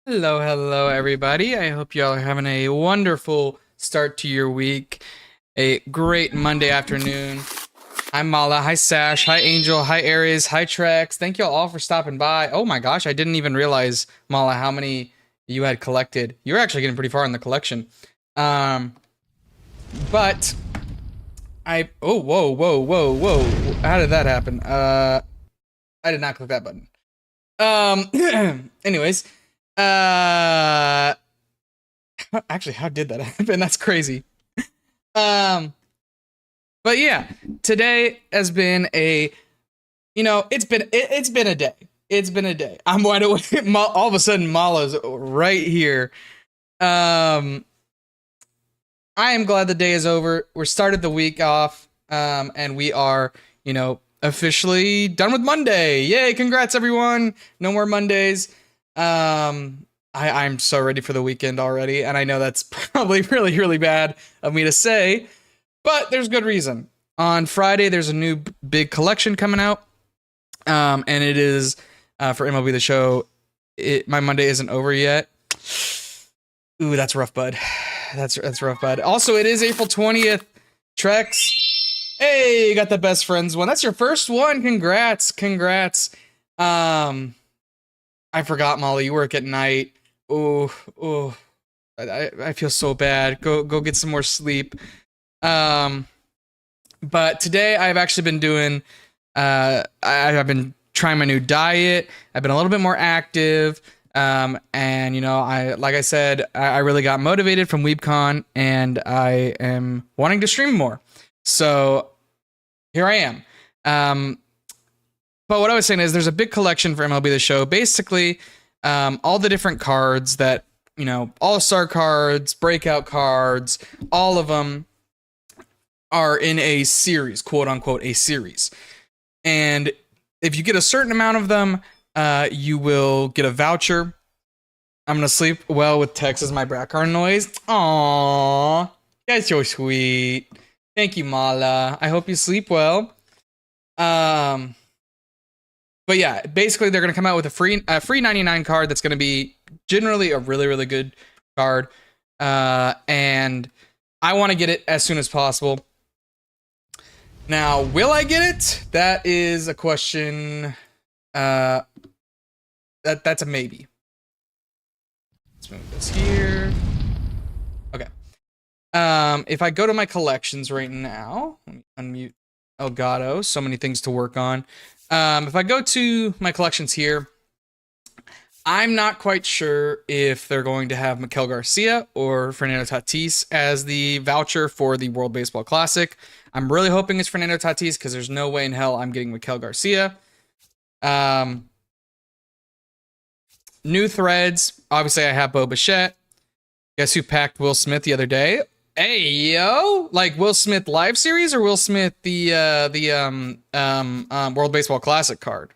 Hello, hello, everybody. I hope y'all are having a wonderful start to your week. A great Monday afternoon. Hi, Mala. Hi, Sash. Hi, Angel. Hi, Aries. Hi, Trex. Thank y'all all for stopping by. Oh my gosh, I didn't even realize, Mala, how many you had collected. You're actually getting pretty far in the collection. Um, but oh, whoa, whoa, whoa, whoa. How did that happen? I did not click that button. Anyways, uh, actually, how did that happen? That's crazy. Um, but yeah, today has been it's been a day. It's been a day. I'm wide awake. All of a sudden, Mala's right here. Um, I am glad the day is over. We're started the week off, and we are, officially done with Monday. Yay! Congrats, everyone. No more Mondays. I'm so ready for the weekend already, and I know that's probably really, really bad of me to say, but there's good reason. On Friday, there's a new big collection coming out, and it is for MLB The Show. My Monday isn't over yet. Ooh, that's rough, bud. That's rough, bud. Also, it is April 20th. Trex, hey, you got the best friends one. That's your first one. Congrats. I forgot, Molly. You work at night. Oh. I feel so bad. Go get some more sleep. But today I've actually been doing. I've been trying my new diet. I've been a little bit more active. And like I said, I really got motivated from WeebCon, and I am wanting to stream more. So here I am. But what I was saying is there's a big collection for MLB The Show. Basically, all the different cards that, all-star cards, breakout cards, all of them are in a series, quote unquote, a series. And if you get a certain amount of them, you will get a voucher. I'm gonna sleep well with Tex as my background noise. Aww, that's so sweet. Thank you, Mala. I hope you sleep well. But yeah, basically they're gonna come out with a free 99 card that's gonna be generally a really, really good card. And I want to get it as soon as possible. Now, will I get it? That is a question. That's a maybe. Let's move this here. Okay. If I go to my collections right now, let me unmute Elgato. So many things to work on. If I go to my collections here, I'm not quite sure if they're going to have Maikel Garcia or Fernando Tatis as the voucher for the World Baseball Classic. I'm really hoping it's Fernando Tatis because there's no way in hell I'm getting Maikel Garcia. New threads. Obviously, I have Bo Bichette. Guess who packed Will Smith the other day? Hey, yo! Like Will Smith live series or Will Smith the World Baseball Classic card?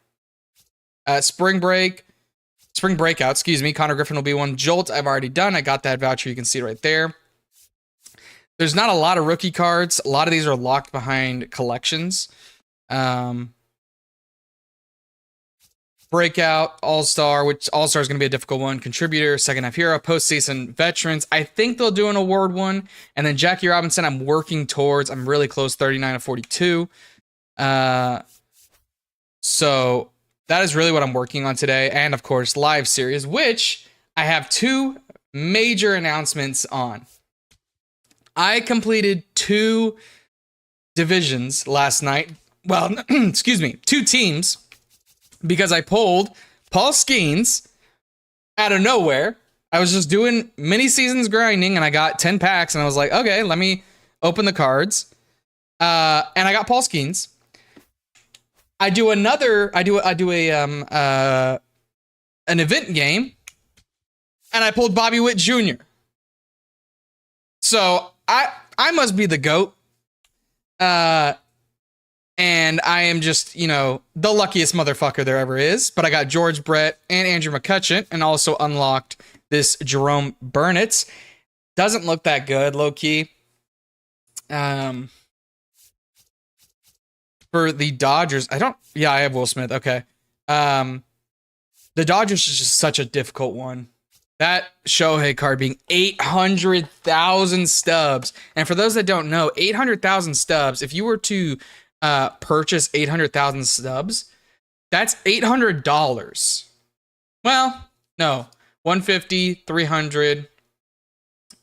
Spring breakout, excuse me. Connor Griffin will be one. Jolt, I've already done. I got that voucher. You can see right there. There's not a lot of rookie cards. A lot of these are locked behind collections. Breakout, All-Star, which All-Star is going to be a difficult one. Contributor, second half hero, postseason veterans. I think they'll do an award one. And then Jackie Robinson, I'm working towards. I'm really close, 39 of 42. So that is really what I'm working on today. And of course, live series, which I have two major announcements on. I completed 2 divisions last night. Well, excuse me, 2 teams, because I pulled Paul Skeens out of nowhere. I was just doing mini seasons grinding, and I got 10 packs, and I was like, okay, let me open the cards. And I got Paul Skeens. I do an event game, and I pulled Bobby Witt Jr. So I must be the GOAT. And I am just, the luckiest motherfucker there ever is. But I got George Brett and Andrew McCutcheon, and also unlocked this Jerome Burnitz. Doesn't look that good, low key. For the Dodgers, I have Will Smith. Okay. The Dodgers is just such a difficult one. That Shohei card being 800,000 stubs. And for those that don't know, 800,000 stubs, if you were to purchase 800,000 stubs, that's $800. Well, no, 150, 300,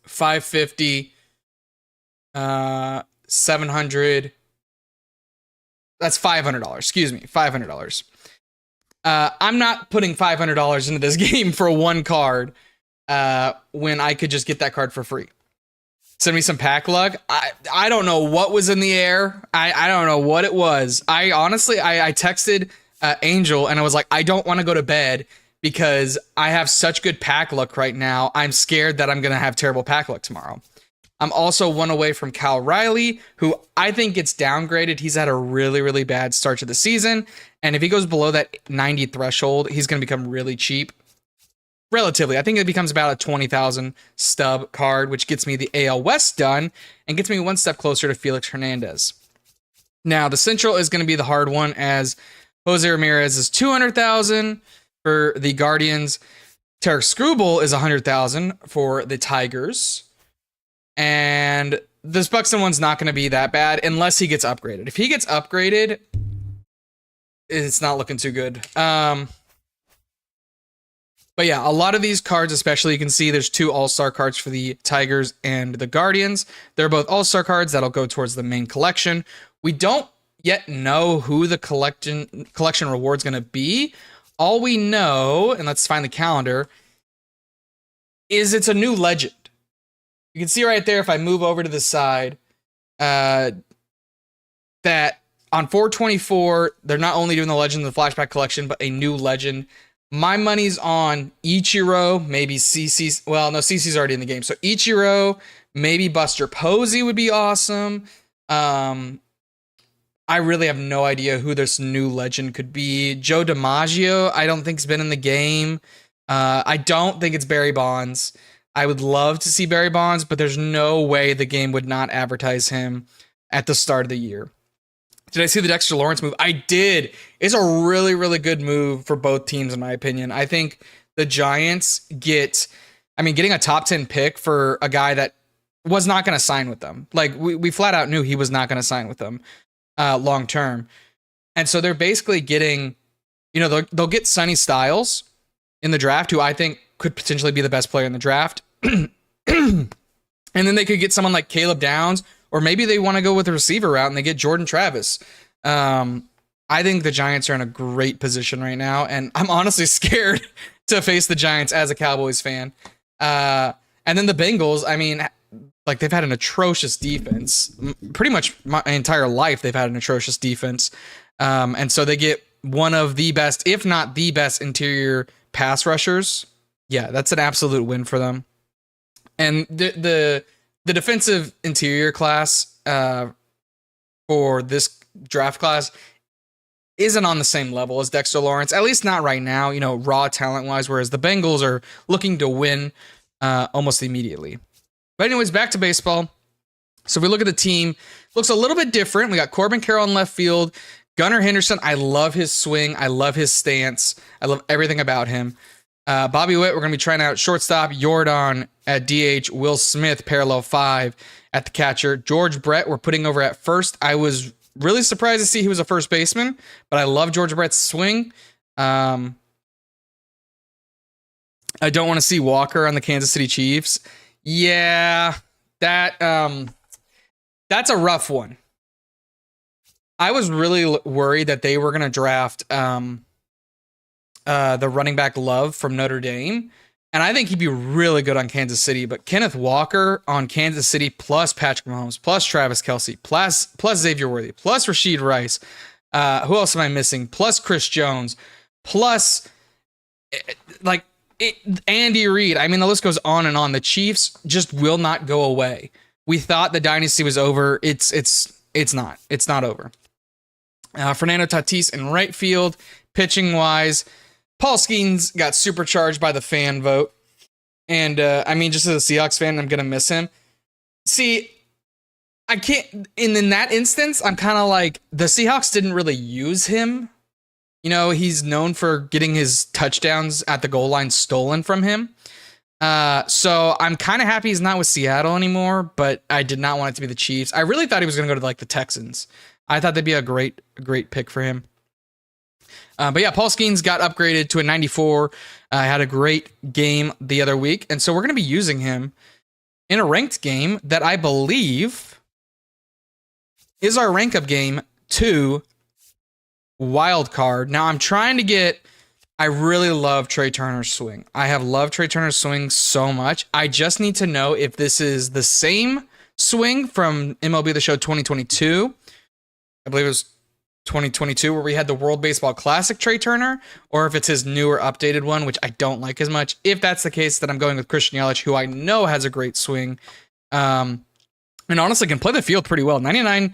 550, 700. That's $500. Excuse me, $500. I'm not putting $500 into this game for one card when I could just get that card for free. Send me some pack luck. I don't know what was in the air. I don't know what it was. I honestly, I texted Angel and I was like, I don't want to go to bed because I have such good pack luck right now. I'm scared that I'm going to have terrible pack luck tomorrow. I'm also one away from Cal Riley, who I think gets downgraded. He's had a really, really bad start to the season. And if he goes below that 90 threshold, he's going to become really cheap. Relatively. I think it becomes about a 20,000 stub card, which gets me the AL West done and gets me one step closer to Felix Hernandez. Now, the Central is going to be the hard one as Jose Ramirez is 200,000 for the Guardians. Tarek Skubal is 100,000 for the Tigers. And this Buxton one's not going to be that bad unless he gets upgraded. If he gets upgraded, it's not looking too good. But yeah, a lot of these cards, especially, you can see there's 2 all-star cards for the Tigers and the Guardians. They're both all-star cards that'll go towards the main collection. We don't yet know who the collection reward's going to be. All we know, and let's find the calendar, is it's a new legend. You can see right there, if I move over to the side, that on 4/24, they're not only doing the Legend of the Flashback Collection, but a new legend. My money's on Ichiro, maybe CC's. Well, no, CC's already in the game. So Ichiro, maybe Buster Posey would be awesome. I really have no idea who this new legend could be. Joe DiMaggio, I don't think's been in the game. I don't think it's Barry Bonds. I would love to see Barry Bonds, but there's no way the game would not advertise him at the start of the year. Did I see the Dexter Lawrence move? I did. It's a really, really good move for both teams, in my opinion. I think the Giants getting a top 10 pick for a guy that was not going to sign with them. Like, we flat out knew he was not going to sign with them long term. And so they're basically getting, they'll get Sonny Styles in the draft, who I think could potentially be the best player in the draft. And then they could get someone like Caleb Downs, or maybe they want to go with a receiver route and they get Jordan Travis. I think the Giants are in a great position right now, and I'm honestly scared to face the Giants as a Cowboys fan. And then the Bengals, they've had an atrocious defense. Pretty much my entire life, they've had an atrocious defense. And so they get one of the best, if not the best, interior pass rushers. Yeah, that's an absolute win for them. And the defensive interior class for this draft class isn't on the same level as Dexter Lawrence, at least not right now, raw talent-wise, whereas the Bengals are looking to win almost immediately. But anyways, back to baseball. So if we look at the team, looks a little bit different. We got Corbin Carroll in left field. Gunnar Henderson, I love his swing. I love his stance. I love everything about him. Bobby Witt, we're going to be trying out shortstop. Jordan at DH. Will Smith, parallel 5 at the catcher. George Brett, we're putting over at first. I was really surprised to see he was a first baseman, but I love George Brett's swing. I don't want to see Walker on the Kansas City Chiefs. Yeah, that's a rough one. I was really worried that they were going to draft the running back Love from Notre Dame, and I think he'd be really good on Kansas City. But Kenneth Walker on Kansas City, plus Patrick Mahomes, plus Travis Kelce, plus Xavier Worthy, plus Rashid Rice. Who else am I missing? Plus Chris Jones, plus Andy Reid. The list goes on and on. The Chiefs just will not go away. We thought the dynasty was over. It's not. It's not over. Fernando Tatis in right field. Pitching wise, Paul Skeens got supercharged by the fan vote. And just as a Seahawks fan, I'm going to miss him. See, I can't, in that instance, I'm kind of like, the Seahawks didn't really use him. He's known for getting his touchdowns at the goal line stolen from him. So I'm kind of happy he's not with Seattle anymore, but I did not want it to be the Chiefs. I really thought he was going to go to like the Texans. I thought that'd be a great pick for him. But yeah, Paul Skeens got upgraded to a 94. Had a great game the other week, and so we're going to be using him in a ranked game that I believe is our rank up game to wild card. Now I'm trying to get. I really love Trey Turner's swing. I have loved Trey Turner's swing so much. I just need to know if this is the same swing from MLB The Show 2022. I believe it was 2022 where we had the World Baseball Classic Trey Turner, or if it's his newer updated one, which I don't like as much. If that's the case, then I'm going with Christian Yelich, who I know has a great swing. And honestly can play the field pretty well. 99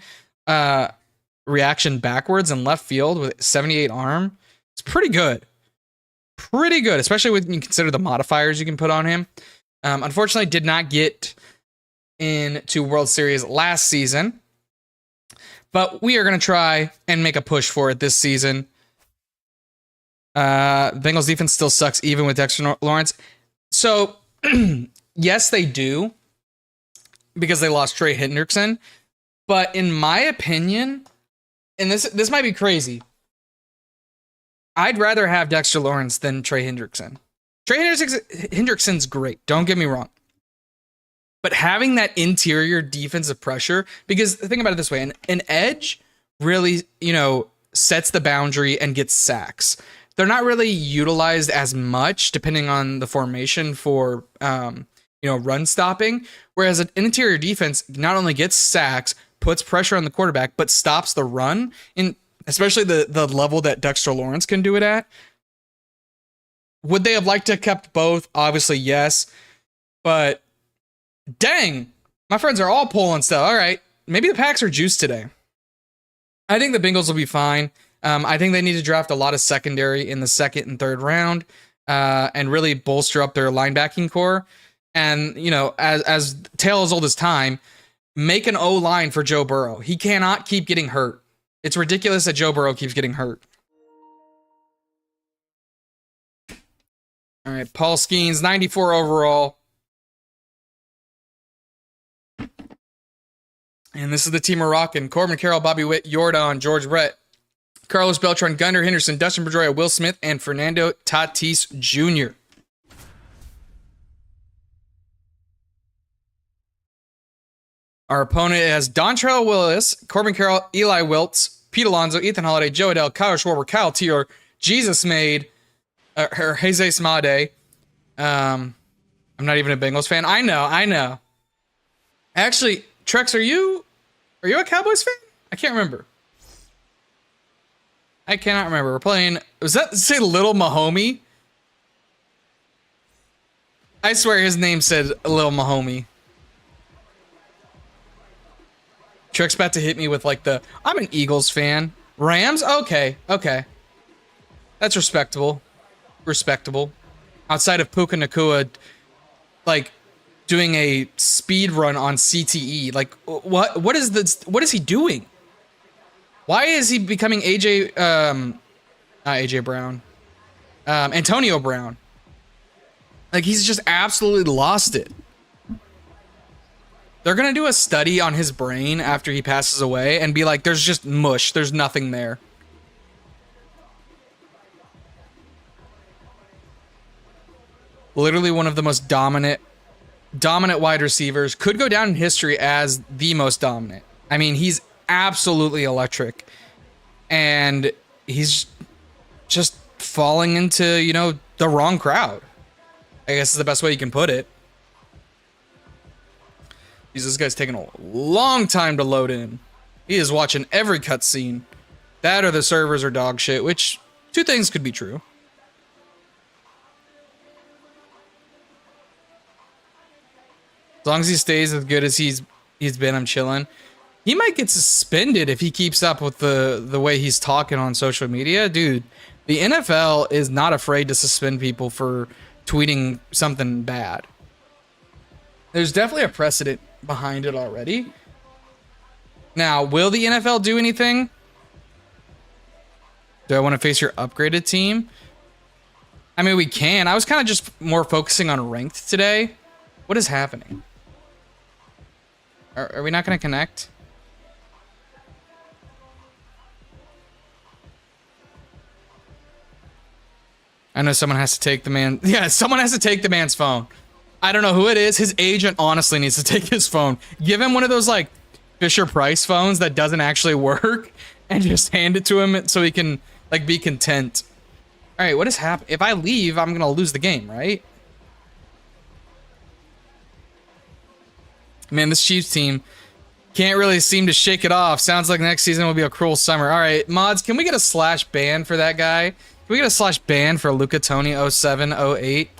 reaction backwards and left field with 78 arm. It's pretty good. Pretty good, especially when you consider the modifiers you can put on him. Unfortunately, did not get into World Series last season, but we are going to try and make a push for it this season. Bengals defense still sucks even with Dexter Lawrence. So, yes, they do, because they lost Trey Hendrickson. But in my opinion, and this might be crazy, I'd rather have Dexter Lawrence than Trey Hendrickson. Trey Hendrickson's great, don't get me wrong. But having that interior defensive pressure, because think about it this way, an edge really, sets the boundary and gets sacks. They're not really utilized as much depending on the formation for, run stopping. Whereas an interior defense not only gets sacks, puts pressure on the quarterback, but stops the run in especially the level that Dexter Lawrence can do it at. Would they have liked to have kept both? Obviously, yes. But dang, my friends are all pulling stuff. All right, maybe the Packs are juiced today. I think the Bengals will be fine. I think they need to draft a lot of secondary in the second and third round and really bolster up their linebacking core. And, as tale as old as time, make an O-line for Joe Burrow. He cannot keep getting hurt. It's ridiculous that Joe Burrow keeps getting hurt. All right, Paul Skeens, 94 overall. And this is the team we're rocking. Corbin Carroll, Bobby Witt, Jordan, George Brett, Carlos Beltran, Gunnar Henderson, Dustin Pedroia, Will Smith, and Fernando Tatis Jr. Our opponent has Dontrell Willis, Corbin Carroll, Eli Wiltz, Pete Alonso, Ethan Holiday, Joe Adele, Kyle Schwarber, Kyle Tier, Jesus Made, or Jesus Made. I'm not even a Bengals fan. I know. Actually, Trex, are you a Cowboys fan? I can't remember. I cannot remember. We're playing. Was that say Little Mahomie? I swear his name said Little Mahomie. Trex about to hit me with like I'm an Eagles fan. Rams? Okay. That's respectable. Outside of Puka Nacua, like, doing a speed run on CTE. Like, what is he doing? Why is he becoming not AJ Brown? Antonio Brown. Like, he's just absolutely lost it. They're going to do a study on his brain after he passes away and be like, there's just mush. There's nothing there. Literally one of the most dominant wide receivers. Could go down in history as the most dominant. I mean, he's absolutely electric. And he's just falling into, the wrong crowd. I guess is the best way you can put it. This guy's taking a long time to load in. He is watching every cutscene. That or the servers are dog shit, which two things could be true. As long as he stays as good as he's been, I'm chilling. He might get suspended if he keeps up with the way he's talking on social media. Dude, the NFL is not afraid to suspend people for tweeting something bad. There's definitely a precedent behind it already. Now, will the NFL do anything? Do I want to face your upgraded team? I mean, we can. I was kind of just more focusing on ranked today. What is happening? Are we not going to connect? I know someone has to take the man. Yeah, someone has to take the man's phone. I don't know who it is. His agent honestly needs to take his phone. Give him one of those like Fisher Price phones that doesn't actually work and just hand it to him so he can like be content. All right, what is happening? If I leave, I'm going to lose the game, right? Man, this Chiefs team can't really seem to shake it off. Sounds like next season will be a cruel summer. All right, mods, can we get a slash ban for that guy? Can we get a slash ban for Luca Toni 0708?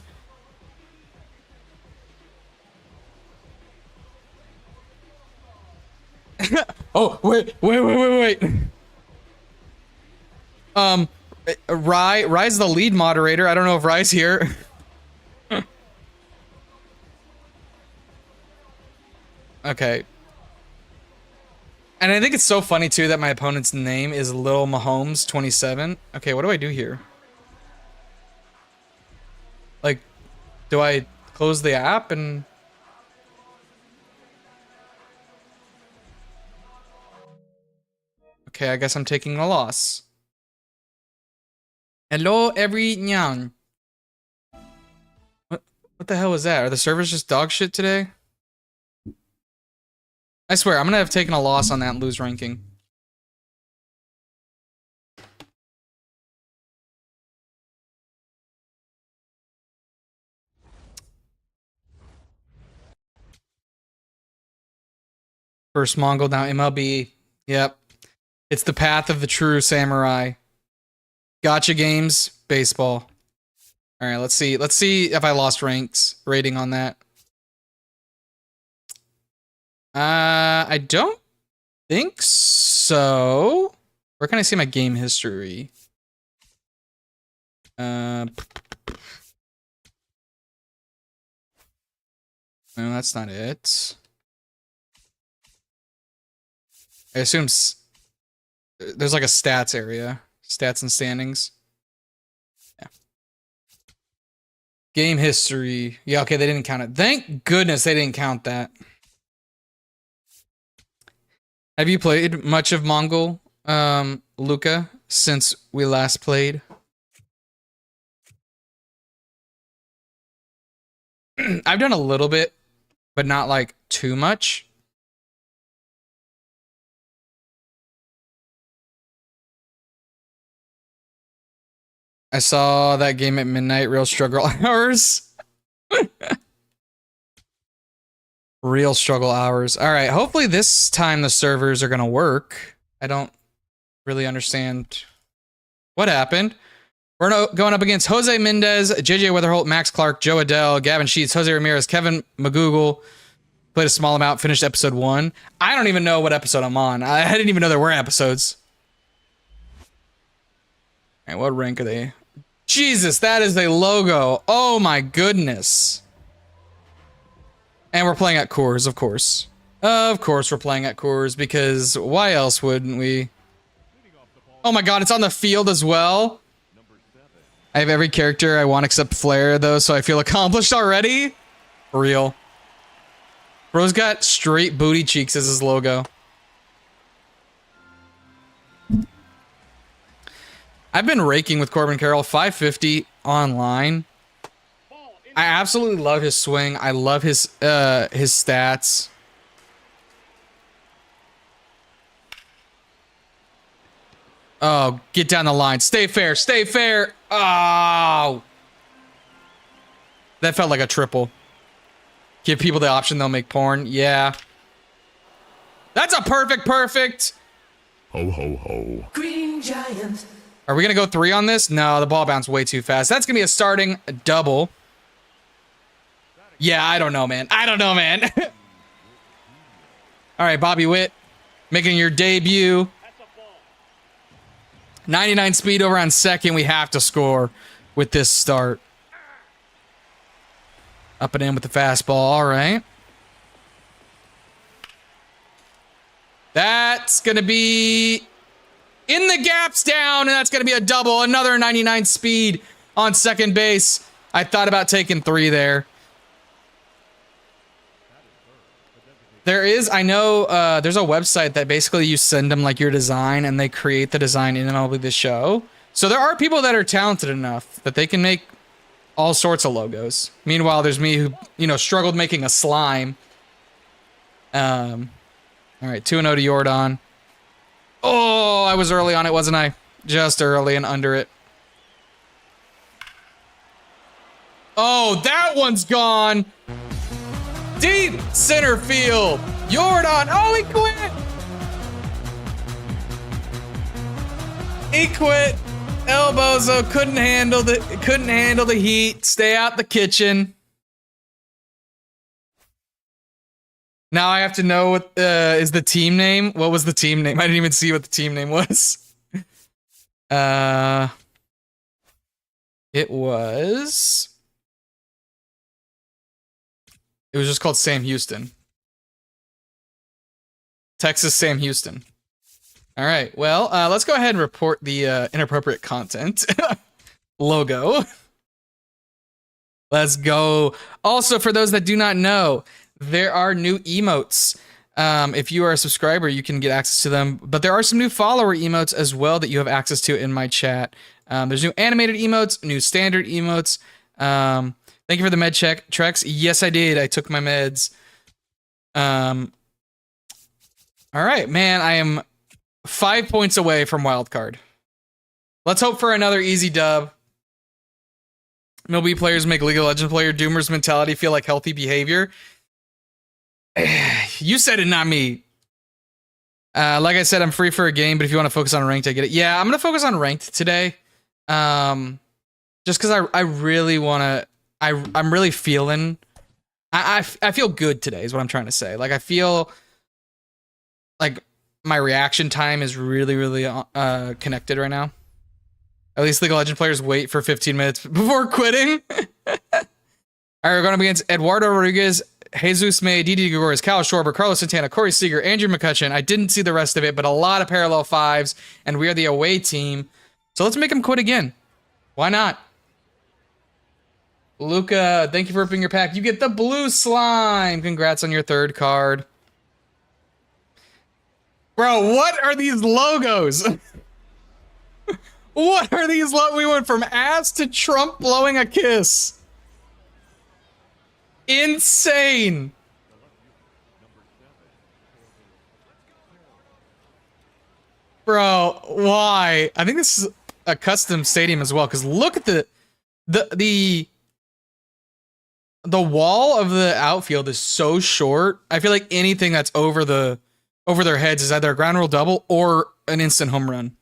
Oh, wait. Rye's the lead moderator. I don't know if Rye's here. Okay. And I think it's so funny too that my opponent's name is Lil Mahomes 27. Okay, what do I do here? Like, do I close the app and... Okay, I guess I'm taking a loss. Hello, everyone. What the hell was that? Are the servers just dog shit today? I swear, I'm gonna have taken a loss on that and lose ranking. First Mongol, now MLB. Yep. It's the path of the true samurai. Gotcha games, baseball. All right, let's see. Let's see if I lost ranks rating on that. I don't think so. Where can I see my game history? No, that's not it. I assume there's like a stats area. Stats and standings. Yeah. Game history. Yeah, okay, they didn't count it. Thank goodness they didn't count that. Have you played much of Mongol, Luca, since we last played? I've done a little bit, but not like too much. I saw that game at midnight, real struggle hours. Real struggle hours. All right, hopefully this time the servers are gonna work. I don't really understand what happened. We're going up against Jose Mendez, JJ Weatherholt, Max Clark, Joe Adele, Gavin Sheets, Jose Ramirez, Kevin McGoogle. Played a small amount, finished episode 1. I don't even know what episode I'm on. I didn't even know there were episodes. All right, what rank are they? Jesus, that is a logo. Oh my goodness. And we're playing at Coors, of course. Of course we're playing at Coors, because why else wouldn't we? Oh my god, it's on the field as well. I have every character I want except Flair, though, so I feel accomplished already. For real. Bro's got straight booty cheeks as his logo. I've been raking with Corbin Carroll, 550 online. I absolutely love his swing. I love his stats. Oh, get down the line. Stay fair. Stay fair. Oh. That felt like a triple. Give people the option, they'll make porn. Yeah. That's a perfect. Ho, ho, ho. Green Giant. Are we going to go 3 on this? No, the ball bounced way too fast. That's going to be a starting double. Yeah, I don't know, man. All right, Bobby Witt, making your debut. 99 speed over on second. We have to score with this start. Up and in with the fastball. All right. That's going to be in the gaps down, and that's going to be a double. Another 99 speed. on second base. I thought about taking 3 there. There is, I know, there's a website that basically you send them like your design and they create the design in MLB The Show. So there are people that are talented enough that they can make all sorts of logos. Meanwhile, there's me who, you know, struggled making a slime. All right, 2-0 to Yordan. Oh, I was early on it, wasn't I? Just early and under it. Oh, that one's gone. Deep center field. Yordan. Oh, he quit. He quit. Elbozo couldn't handle the heat. Stay out the kitchen. Now I have to know what is the team name. What was the team name? I didn't even see what the team name was. It was just called Sam Houston. Texas Sam Houston. All right. Well, let's go ahead and report the inappropriate content logo. Let's go. Also, for those that do not know, there are new emotes. If you are a subscriber, you can get access to them. But there are some new follower emotes as well that you have access to in my chat. There's new animated emotes, new standard emotes. Thank you for the med check, Trex. Yes, I did. I took my meds. All right, man. I am 5 points away from wildcard. Let's hope for another easy dub. MLB players make League of Legends player Doomer's mentality feel like healthy behavior. You said it, not me. Like I said, I'm free for a game, but if you want to focus on ranked, I get it. Yeah, I'm going to focus on ranked today. Just because I really want to... I'm really feeling... I feel good today is what I'm trying to say. Like, I feel like my reaction time is really, really connected right now. At least League of Legends players wait for 15 minutes before quitting. All right, we're going to be against Eduardo Rodriguez, Jesus May, Didi Gregorius, Cal Schwarber, Carlos Santana, Corey Seager, Andrew McCutcheon. I didn't see the rest of it, but a lot of parallel fives, and we are the away team. So let's make him quit again. Why not? Luca, thank you for opening your pack. You get the blue slime. Congrats on your 3rd card. Bro, what are these logos? What are these logos? We went from ass to Trump blowing a kiss. Insane. Bro, why? I think this is a custom stadium as well, because look at the wall of the outfield is so short. I feel like anything that's over their heads is either a ground rule double or an instant home run.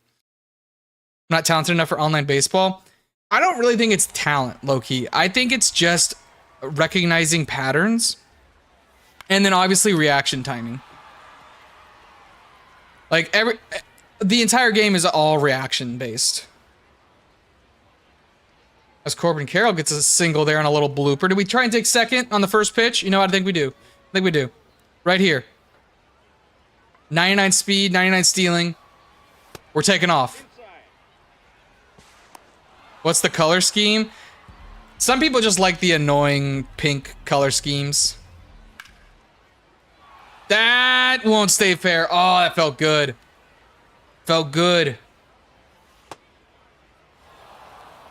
I'm not talented enough for online baseball. I don't really think it's talent, low-key. I think it's just recognizing patterns and then obviously reaction timing. Like the entire game is all reaction based. As Corbin Carroll gets a single there on a little blooper. Did we try and take second on the first pitch? You know what? I think we do. I think we do. Right here. 99 speed, 99 stealing. We're taking off. What's the color scheme? Some people just like the annoying pink color schemes. That won't stay fair. Oh, that felt good. Felt good.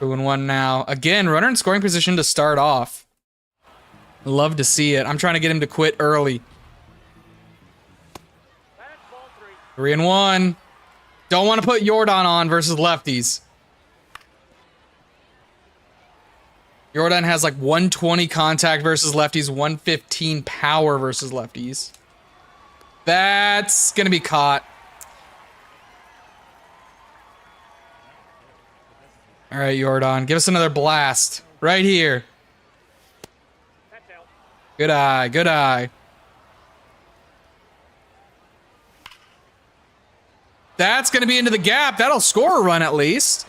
2-1 now. Again, runner in scoring position to start off. Love to see it. I'm trying to get him to quit early. 3-1. Don't want to put Yordan on versus lefties. Yordan has like 120 contact versus lefties, 115 power versus lefties. That's going to be caught. All right, Yordan, give us another blast right here. Good eye, good eye. That's going to be into the gap. That'll score a run at least.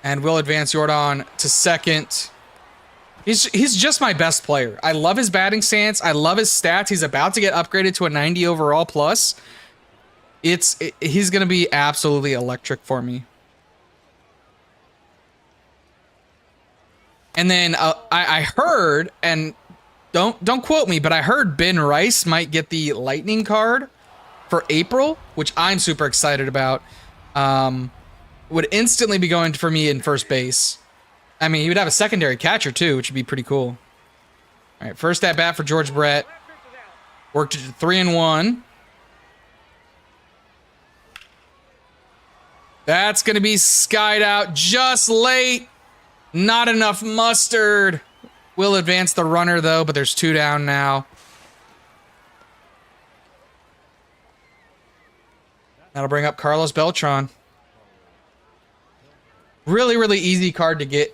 And we'll advance Yordan to second. He's just my best player. I love his batting stance. I love his stats. He's about to get upgraded to a 90 overall plus. He's going to be absolutely electric for me. And then I heard, and don't quote me, but I heard Ben Rice might get the Lightning card for April, which I'm super excited about. Would instantly be going for me in first base. I mean, he would have a secondary catcher too, which would be pretty cool. All right, first at bat for George Brett. Worked it to 3-1. That's going to be skied out just late. Not enough mustard. Will advance the runner, though, but there's 2 down now. That'll bring up Carlos Beltran. Really, really easy card to get.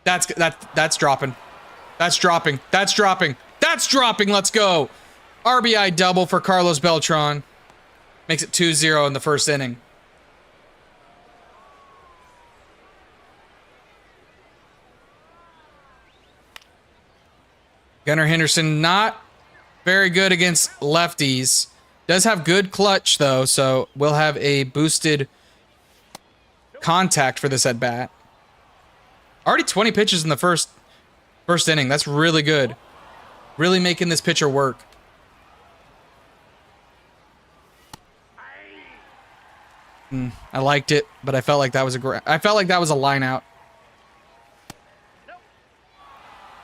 That's dropping. That's dropping. That's dropping. That's dropping. Let's go. RBI double for Carlos Beltran. Makes it 2-0 in the first inning. Gunnar Henderson, not very good against lefties. Does have good clutch, though, so we'll have a boosted contact for this at bat. Already 20 pitches in the first inning. That's really good. Really making this pitcher work. I liked it, but I felt like that was a line out.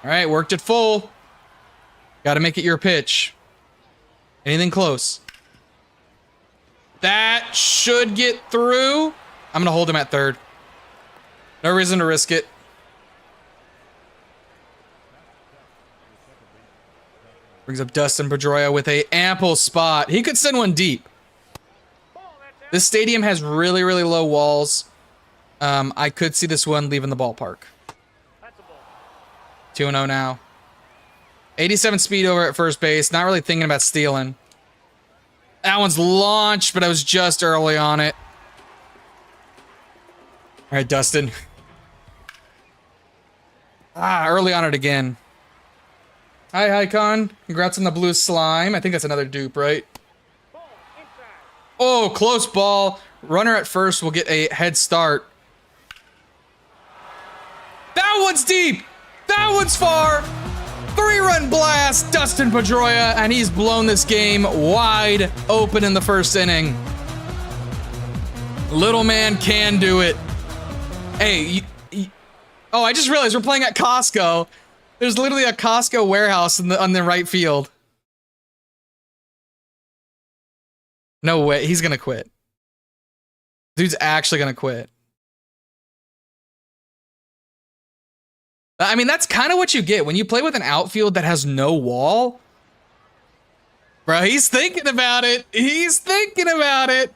All right, worked it full. Got to make it your pitch. Anything close. That should get through. I'm going to hold him at third. No reason to risk it. Brings up Dustin Pedroia with a ample spot. He could send one deep. This stadium has really, really low walls. I could see this one leaving the ballpark. 2-0 now. 87 speed over at first base. Not really thinking about stealing. That one's launched, but I was just early on it. All right, Dustin. Early on it again. Hi, Icon. Congrats on the blue slime. I think that's another dupe, right? Oh, close ball. Runner at first will get a head start. That one's deep. That one's far. 3-run blast, Dustin Pedroia, and he's blown this game wide open in the first inning. Little man can do it. Hey, oh, I just realized we're playing at Costco. There's literally a Costco warehouse on the right field. No way, he's gonna quit. Dude's actually gonna quit. I mean, that's kind of what you get when you play with an outfield that has no wall. Bro, he's thinking about it. He's thinking about it.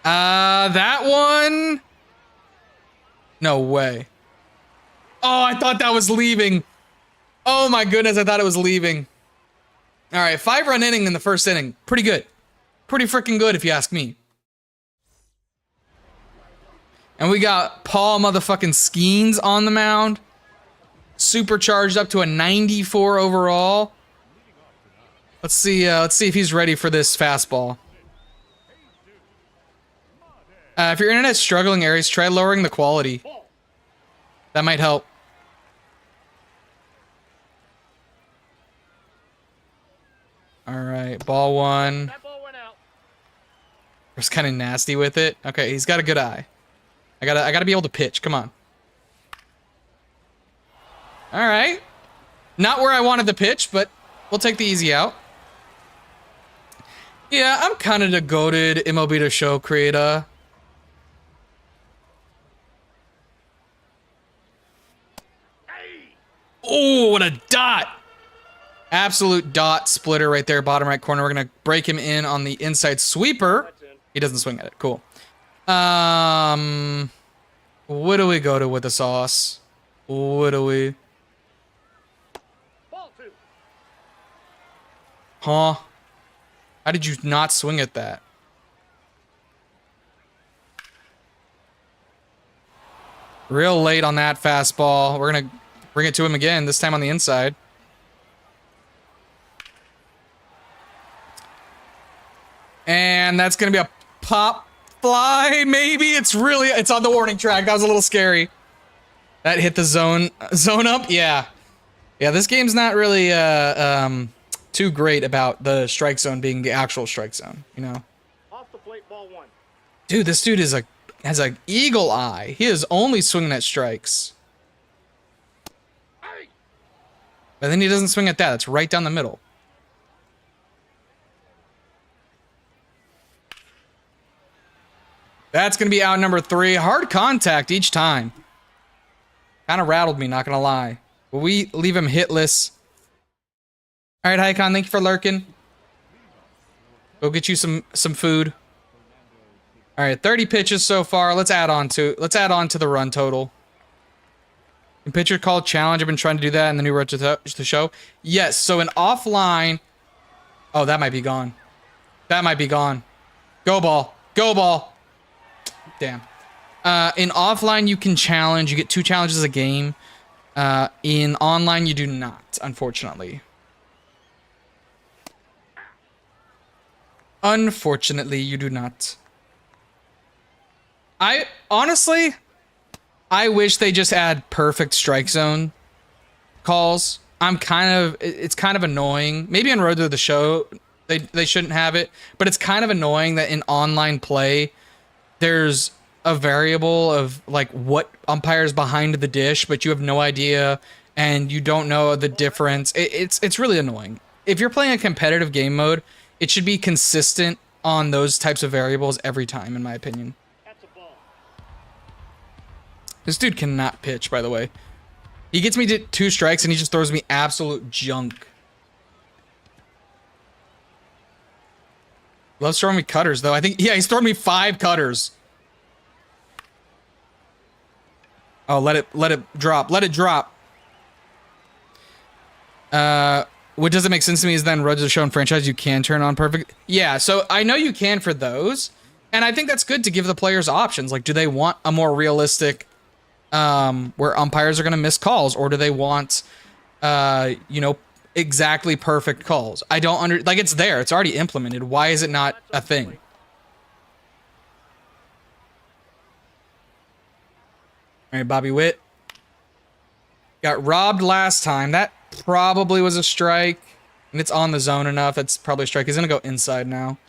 That one. No way. Oh, I thought that was leaving. Oh my goodness, I thought it was leaving. All right, 5-run inning in the first inning. Pretty good. Pretty freaking good if you ask me. And we got Paul motherfucking Skeens on the mound. Supercharged up to a 94 overall. Let's see if he's ready for this fastball. If your internet's struggling, Aries, try lowering the quality. That might help. All right, ball one. That ball went out. Was kind of nasty with it. Okay, he's got a good eye. I gotta be able to pitch. Come on. All right. Not where I wanted the pitch, but we'll take the easy out. Yeah, I'm kind of the goated MLB The Show creator. Oh, what a dot! Absolute dot splitter right there, bottom right corner. We're gonna break him in on the inside sweeper. He doesn't swing at it. Cool. What do we go to with the sauce? What do we? Ball 2. Huh? How did you not swing at that? Real late on that fastball. We're gonna bring it to him again, this time on the inside. And that's gonna be a pop Fly, maybe. It's on the warning track. That was a little scary. That hit the zone up. Yeah. Yeah, this game's not really too great about the strike zone being the actual strike zone, you know. Off the plate, ball one. Dude, this dude has an eagle eye. He is only swinging at strikes. But then he doesn't swing at that. It's right down the middle. That's going to be out number 3. Hard contact each time. Kind of rattled me, not going to lie. Will we leave him hitless? All right, Hycon, thank you for lurking. Go get you some food. All right, 30 pitches so far. Let's add on to the run total. And pitcher called challenge. I've been trying to do that in the new road to the show. Yes, so an offline. Oh, that might be gone. That might be gone. Go ball. Go ball. Damn. In offline, you can challenge. You get 2 challenges a game. In online, you do not, unfortunately. Unfortunately, you do not. Honestly, I wish they just add perfect strike zone calls. It's kind of annoying. Maybe on Road to the Show, they shouldn't have it, but it's kind of annoying that in online play, there's a variable of like what umpire's behind the dish, but you have no idea and you don't know the difference. It's really annoying. If you're playing a competitive game mode, it should be consistent on those types of variables every time, in my opinion. That's a ball. This dude cannot pitch, by the way. He gets me to 2 strikes and he just throws me absolute junk. Loves throwing me cutters, though. I think, yeah, he's throwing me 5 cutters. Oh, let it drop. Let it drop. What doesn't make sense to me is then Road to the Show and franchise, you can turn on perfect. Yeah, so I know you can for those. And I think that's good to give the players options. Like, do they want a more realistic, where umpires are going to miss calls? Or do they want, you know, exactly perfect calls? I don't like, it's there. It's already implemented. Why is it not a thing? All right, Bobby Witt. Got robbed last time. That probably was a strike. And it's on the zone enough. That's probably a strike. He's going to go inside now.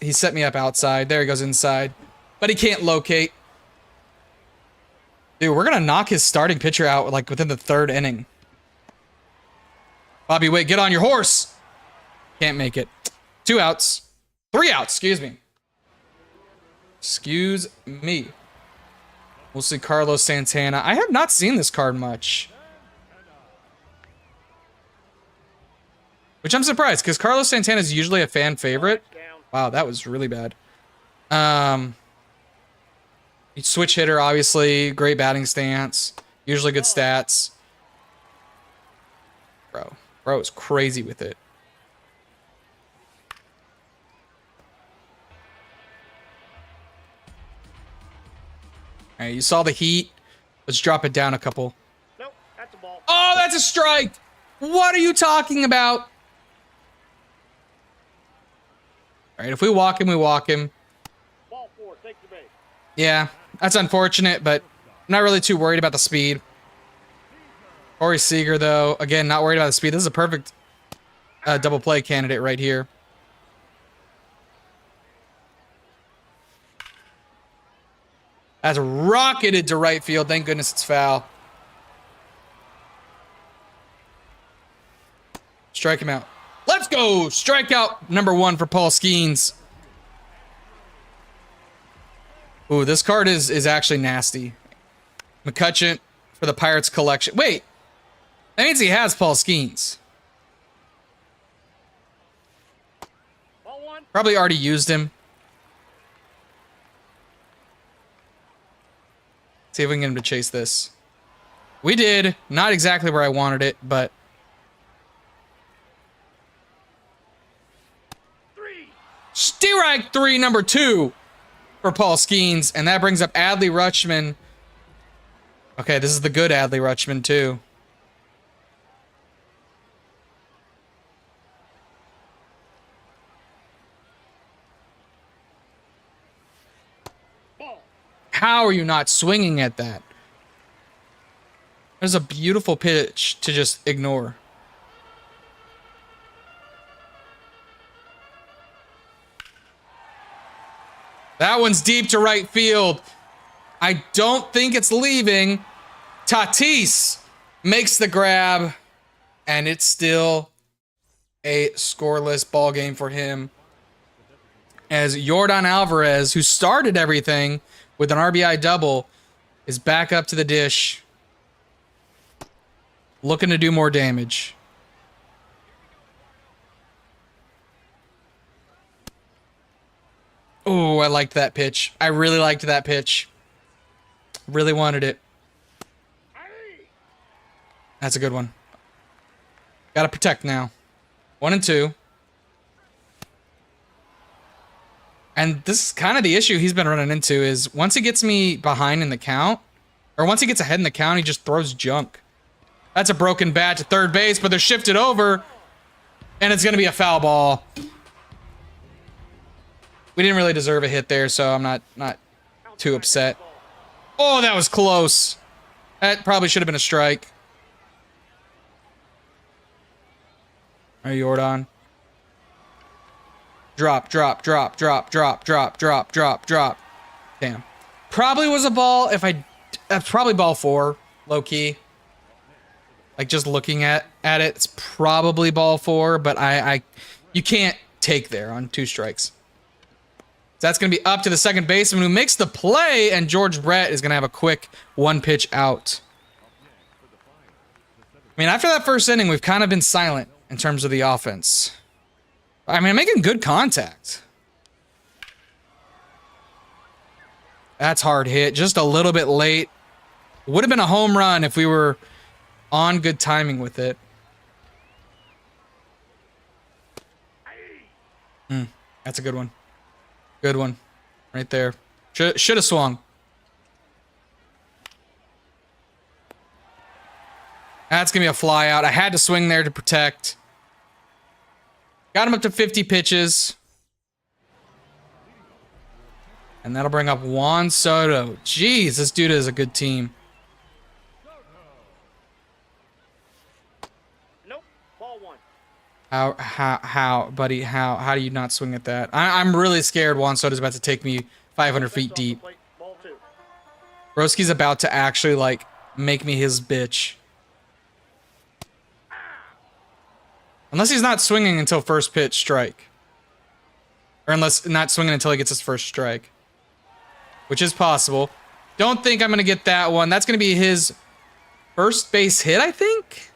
He set me up outside. There he goes inside. But he can't locate. Dude, we're going to knock his starting pitcher out like within the 3rd inning. Bobby Witt, get on your horse. Can't make it. 2 outs. 3 outs, excuse me. Excuse me. We'll see Carlos Santana. I have not seen this card much. Which I'm surprised, because Carlos Santana is usually a fan favorite. Wow, that was really bad. Switch hitter, obviously. Great batting stance. Usually good stats. Bro is crazy with it. All right, you saw the heat. Let's drop it down a couple. Nope, that's a ball. Oh, that's a strike. What are you talking about? All right, if we walk him, we walk him. Ball 4, take the base. Yeah, that's unfortunate, but I'm not really too worried about the speed. Corey Seager, though, again, not worried about the speed. This is a perfect double play candidate right here. That's rocketed to right field. Thank goodness it's foul. Strike him out. Let's go! Strikeout number 1 for Paul Skeens. Ooh, this card is actually nasty. McCutcheon for the Pirates collection. Wait! That means he has Paul Skeens. Ball 1. Probably already used him. See if we can get him to chase this. We did. Not exactly where I wanted it, but... Strike 3, number 2 for Paul Skeens. And that brings up Adley Rutschman. Okay, this is the good Adley Rutschman, too. How are you not swinging at that? There's a beautiful pitch to just ignore. That one's deep to right field. I don't think it's leaving. Tatis makes the grab, and it's still a scoreless ball game for him. As Yordan Alvarez, who started everything with an RBI double, is back up to the dish, looking to do more damage. Oh, I liked that pitch. I really liked that pitch. Really wanted it. That's a good one. Gotta protect now. 1 and 2. And this is kind of the issue he's been running into is once he gets me behind in the count, or once he gets ahead in the count, he just throws junk. That's a broken bat to third base, but they're shifted over, and it's going to be a foul ball. We didn't really deserve a hit there, so I'm not too upset. Oh, that was close. That probably should have been a strike. All right, Yordan. Drop, drop, drop, drop, drop, drop, drop, drop, drop. Damn. Probably was a ball if I... That's probably ball 4, low-key. Like, just looking at it, it's probably ball 4, but you can't take there on 2 strikes. So that's going to be up to the second baseman who makes the play, and George Brett is going to have a quick 1-pitch out. I mean, after that first inning, we've kind of been silent in terms of the offense. I mean, I'm making good contact. That's hard hit. Just a little bit late. Would have been a home run if we were on good timing with it. That's a good one. Good one. Right there. Should have swung. That's going to be a fly out. I had to swing there to protect. Got him up to 50 pitches. And that'll bring up Juan Soto. Jeez, this dude is a good team. Nope. Ball 1. How, buddy, how do you not swing at that? I'm really scared Juan Soto's about to take me 500 feet deep. Ball 2. Broski's about to actually, like, make me his bitch. Unless he's not swinging until first pitch strike. Or unless not swinging until he gets his first strike. Which is possible. Don't think I'm going to get that one. That's going to be his first base hit, I think?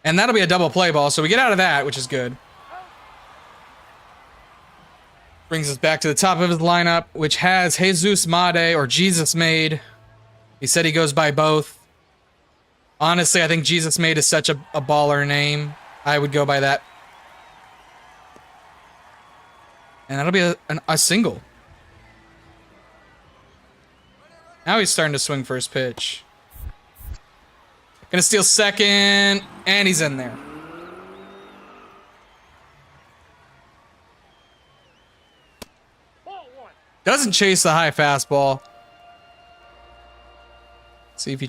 And that'll be a double play ball, so we get out of that, which is good. Brings us back to the top of his lineup, which has Jesus Made, or Jesus Made. He said he goes by both. Honestly, I think Jesus Made is such a baller name. I would go by that. And that'll be a single. Now he's starting to swing first pitch. Gonna steal second, and he's in there. Ball 1. Doesn't chase the high fastball. See if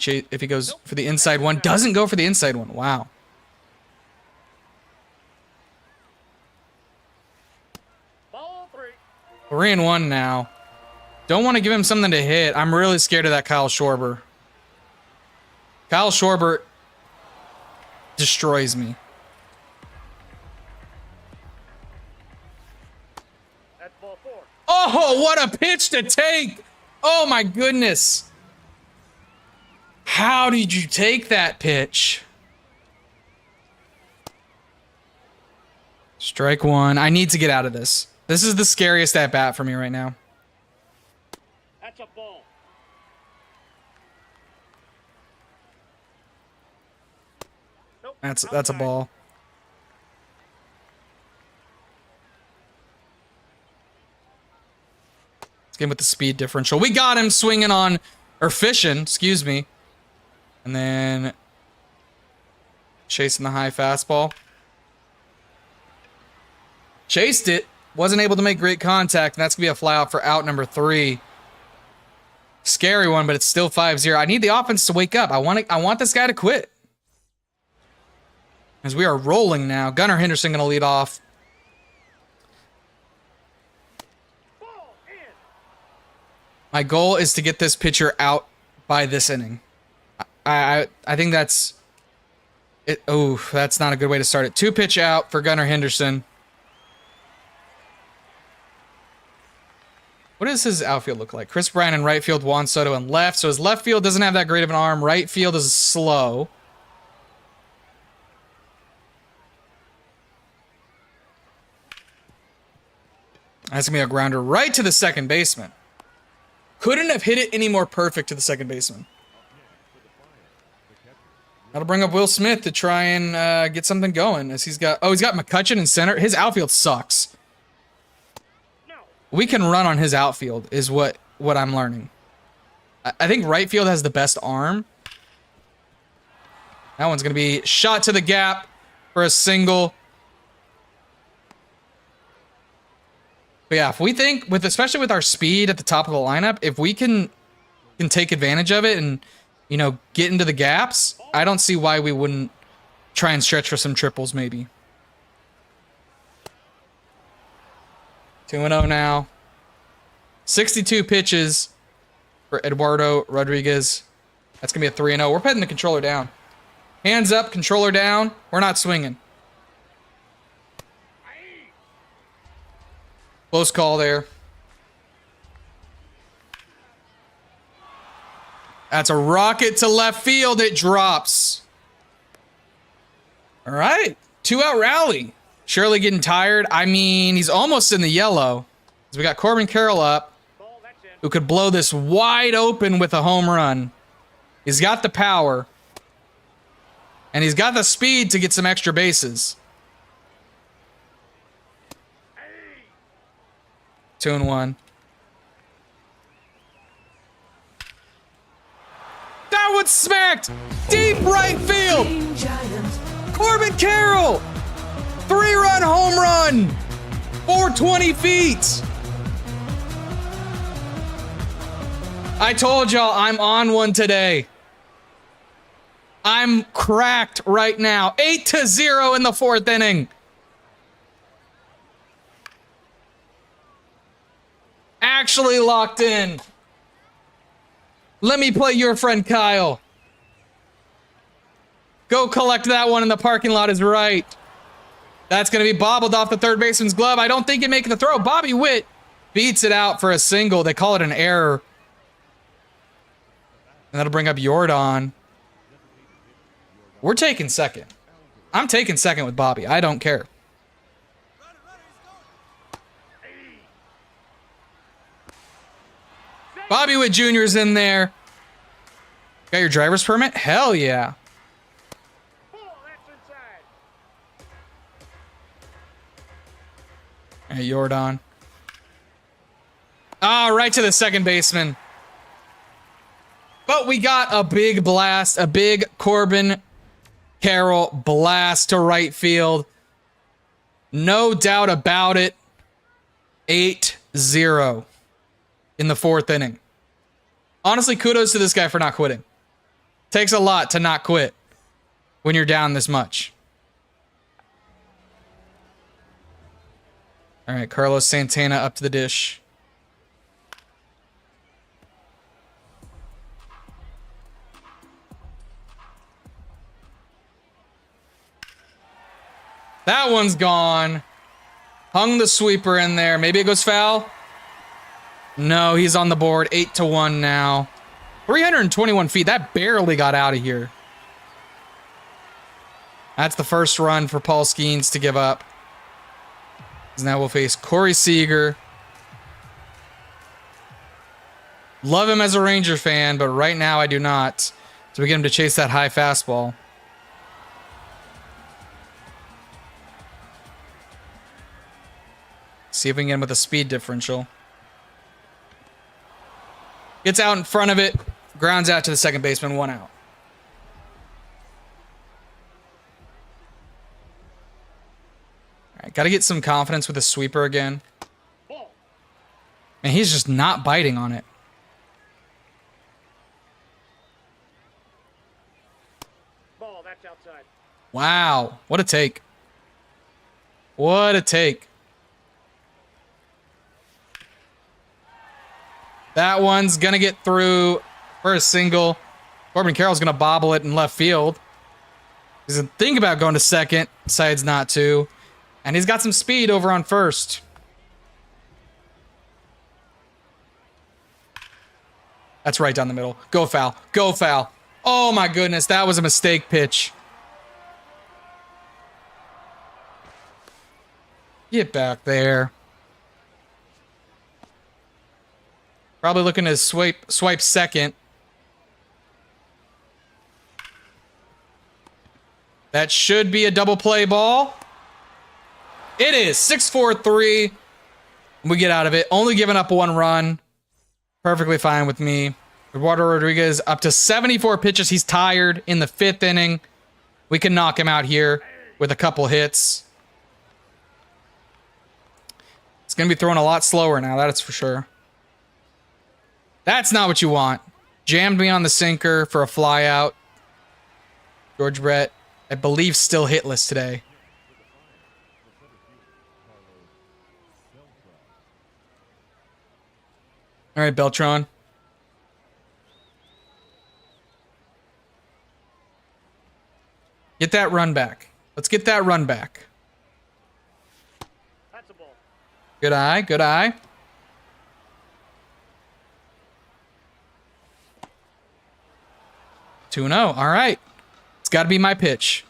he goes for the inside one. Doesn't go for the inside one. Wow. Ball 3. 3-1 now. Don't want to give him something to hit. I'm really scared of that Kyle Schwarber. Kyle Schwarber destroys me. That's ball 4. Oh, what a pitch to take. Oh, my goodness. How did you take that pitch? Strike 1. I need to get out of this. This is the scariest at bat for me right now. That's a ball. Nope. That's a Outside. ball. Let's get him with the speed differential. We got him swinging on, or fishing, excuse me. And then Chasing the high fastball. Chased it. Wasn't able to make great contact. And that's going to be a fly out for out number 3. Scary one, but it's still 5-0. I need the offense to wake up. I want this guy to quit. As we are rolling now. Gunnar Henderson going to lead off. My goal is to get this pitcher out by this inning. I think that's it. Oh, that's not a good way to start it. 2 pitch out for Gunnar Henderson. What does his outfield look like? Chris Bryant in right field, Juan Soto in left. So his left field doesn't have that great of an arm. Right field is slow. That's going to be a grounder right to the second baseman. Couldn't have hit it any more perfect to the second baseman. That'll bring up Will Smith to try and get something going. As he's got McCutchen in center. His outfield sucks. We can run on his outfield is what I'm learning. I think right field has the best arm. That one's going to be shot to the gap for a single. But yeah, if we think, especially with our speed at the top of the lineup, if we can take advantage of it and, get into the gaps, I don't see why we wouldn't try and stretch for some triples maybe. 2-0 now. 62 pitches for Eduardo Rodriguez. That's going to be a 3-0. We're petting the controller down. Hands up, controller down. We're not swinging. Close call there. That's a rocket to left field. It drops. All right. 2-out rally. Shirley getting tired. I mean, he's almost in the yellow. So we got Corbin Carroll up, who could blow this wide open with a home run. He's got the power. And he's got the speed to get some extra bases. 2-1. That one smacked! Deep right field! Corbin Carroll! 3-run home run! 420 feet! I told y'all I'm on one today. I'm cracked right now. 8-0 in the 4th inning. Actually locked in. Let me play your friend Kyle. Go collect that one in the parking lot is right. That's going to be bobbled off the third baseman's glove. I don't think he'd make the throw. Bobby Witt beats it out for a single. They call it an error. And that'll bring up Jordan. We're taking second. I'm taking second with Bobby. I don't care. Bobby Witt Jr. is in there. Got your driver's permit? Hell yeah. Hey, Jordan. Right to the second baseman. But we got a big blast, a big Corbin Carroll blast to right field. No doubt about it. 8-0 in the 4th inning. Honestly, kudos to this guy for not quitting. Takes a lot to not quit when you're down this much. All right, Carlos Santana up to the dish. That one's gone. Hung the sweeper in there. Maybe it goes foul. No, he's on the board. 8-1 now. 321 feet. That barely got out of here. That's the first run for Paul Skeens to give up. Now we'll face Corey Seager. Love him as a Ranger fan, but right now I do not. So we get him to chase that high fastball. See if we can get him with a speed differential. Gets out in front of it. Grounds out to the second baseman. 1 out. Gotta get some confidence with the sweeper again. Ball. And he's just not biting on it. Ball. That's outside. Wow. What a take. What a take. That one's gonna get through for a single. Corbin Carroll's gonna bobble it in left field. He's gonna think about going to second, decides not to. And he's got some speed over on first. That's right down the middle. Go foul. Go foul. Oh my goodness, that was a mistake pitch. Get back there. Probably looking to swipe second. That should be a double play ball. It is 6-4-3. We get out of it. Only giving up 1 run. Perfectly fine with me. Eduardo Rodriguez up to 74 pitches. He's tired in the 5th inning. We can knock him out here with a couple hits. It's going to be throwing a lot slower now, that's for sure. That's not what you want. Jammed me on the sinker for a fly out. George Brett, I believe, still hitless today. All right, Beltran. Get that run back. Let's get that run back. That's a ball. Good eye, good eye. Two 2-0. All right. It's got to be my pitch.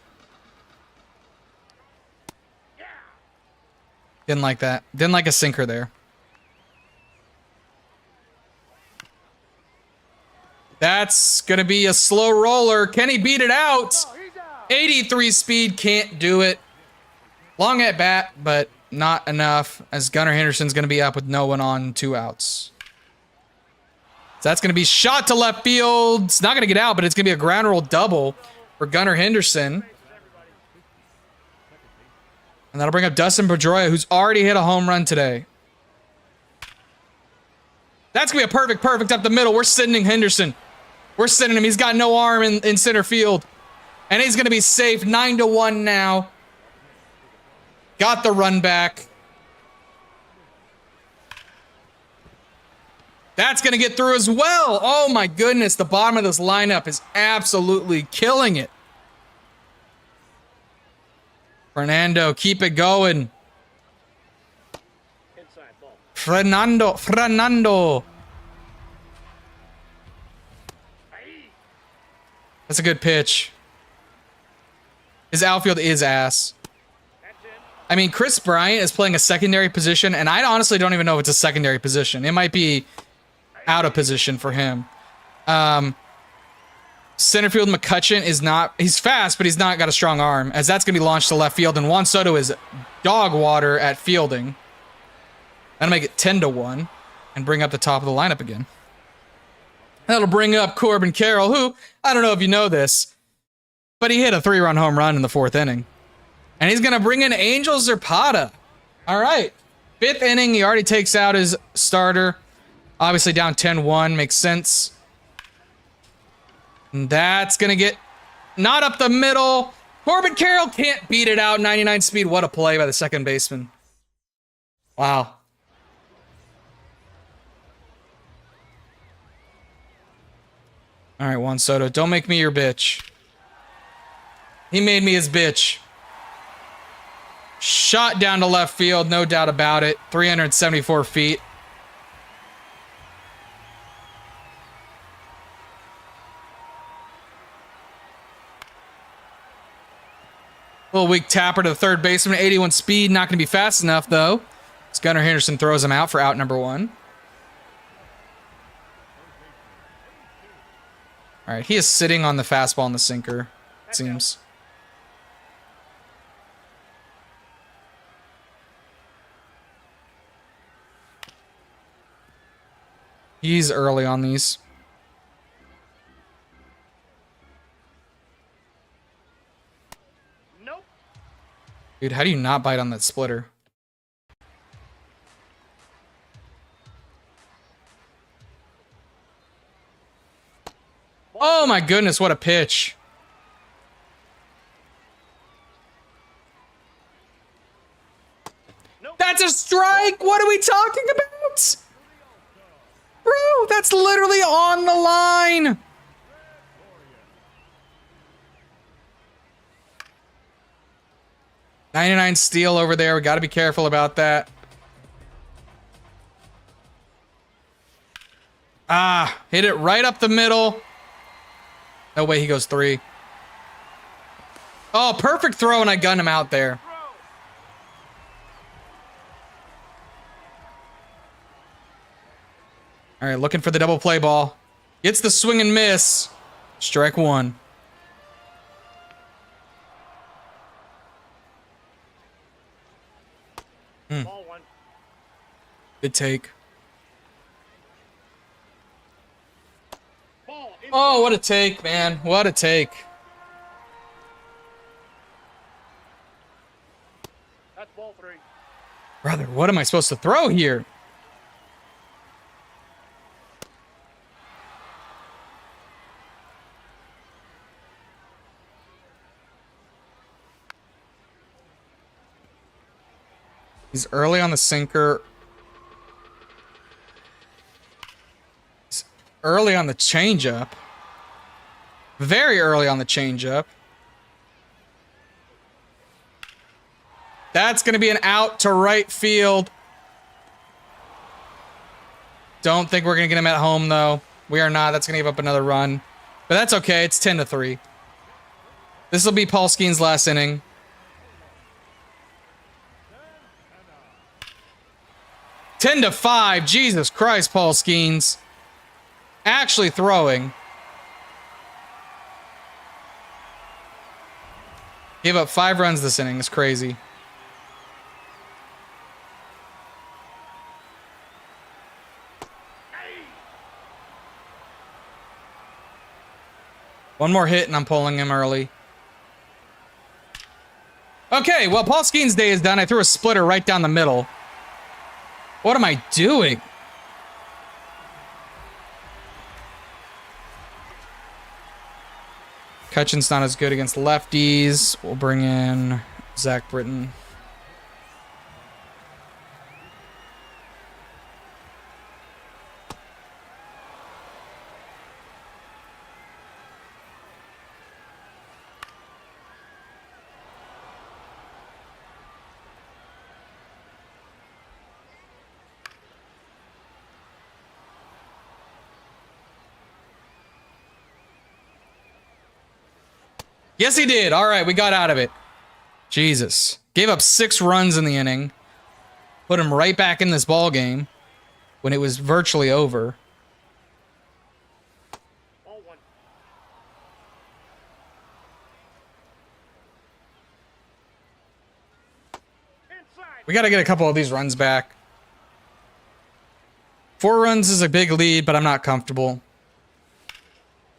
Didn't like that. Didn't like a sinker there. That's going to be a slow roller. Can he beat it out? 83 speed, can't do it. Long at bat, but not enough, as Gunnar Henderson's going to be up with no one on, 2 outs. So that's going to be shot to left field. It's not going to get out, but it's going to be a ground roll double for Gunnar Henderson. And that'll bring up Dustin Pedroia, who's already hit a home run today. That's going to be a perfect up the middle. We're sending Henderson. We're sending him. He's got no arm in center field. And he's going to be safe. 9-1 now. Got the run back. That's going to get through as well. Oh my goodness. The bottom of this lineup is absolutely killing it. Fernando, keep it going. Inside ball. Fernando. That's a good pitch. His outfield is ass. I mean, Chris Bryant is playing a secondary position, and I honestly don't even know if it's a secondary position. It might be out of position for him. Center field McCutcheon is not... He's fast, but he's not got a strong arm, as that's going to be launched to left field, and Juan Soto is dog water at fielding. That'll make it 10-1 and bring up the top of the lineup again. That'll bring up Corbin Carroll, who, I don't know if you know this, but he hit a 3-run home run in the 4th inning. And he's going to bring in Angel Zapata. All right. 5th inning, he already takes out his starter. Obviously down 10-1, makes sense. And that's going to get not up the middle. Corbin Carroll can't beat it out. 99 speed. What a play by the second baseman. Wow. All right, Juan Soto, don't make me your bitch. He made me his bitch. Shot down to left field, no doubt about it. 374 feet. Little weak tapper to the third baseman. 81 speed, not going to be fast enough, though. As Gunnar Henderson throws him out for out number 1. All right, he is sitting on the fastball and the sinker, it seems. He's early on these. Nope. Dude, how do you not bite on that splitter? Oh my goodness, what a pitch. That's a strike! What are we talking about? Bro, that's literally on the line! '99 steal over there. We got to be careful about that. Ah, hit it right up the middle. No way he goes 3. Oh, perfect throw, and I gunned him out there. All right, looking for the double play ball. Gets the swing and miss. Strike 1. Ball 1. Good take. Ball inside. Oh, what a take, man. What a take. That's ball 3. Brother, what am I supposed to throw here? He's early on the sinker. He's early on the changeup. Very early on the changeup. That's going to be an out to right field. Don't think we're going to get him at home, though. We are not. That's going to give up another run. But that's okay. It's 10-3. This will be Paul Skeens' last inning. Ten to 5. Jesus Christ, Paul Skeens. Actually throwing. Gave up 5 runs this inning. It's crazy. One more hit and I'm pulling him early. Okay, well, Paul Skeens' day is done. I threw a splitter right down the middle. What am I doing? Cutchin's not as good against lefties. We'll bring in Zach Britton. Yes, he did. All right, we got out of it. Jesus. Gave up 6 runs in the inning. Put him right back in this ball game when it was virtually over. Ball 1. Inside. We got to get a couple of these runs back. 4 runs is a big lead, but I'm not comfortable.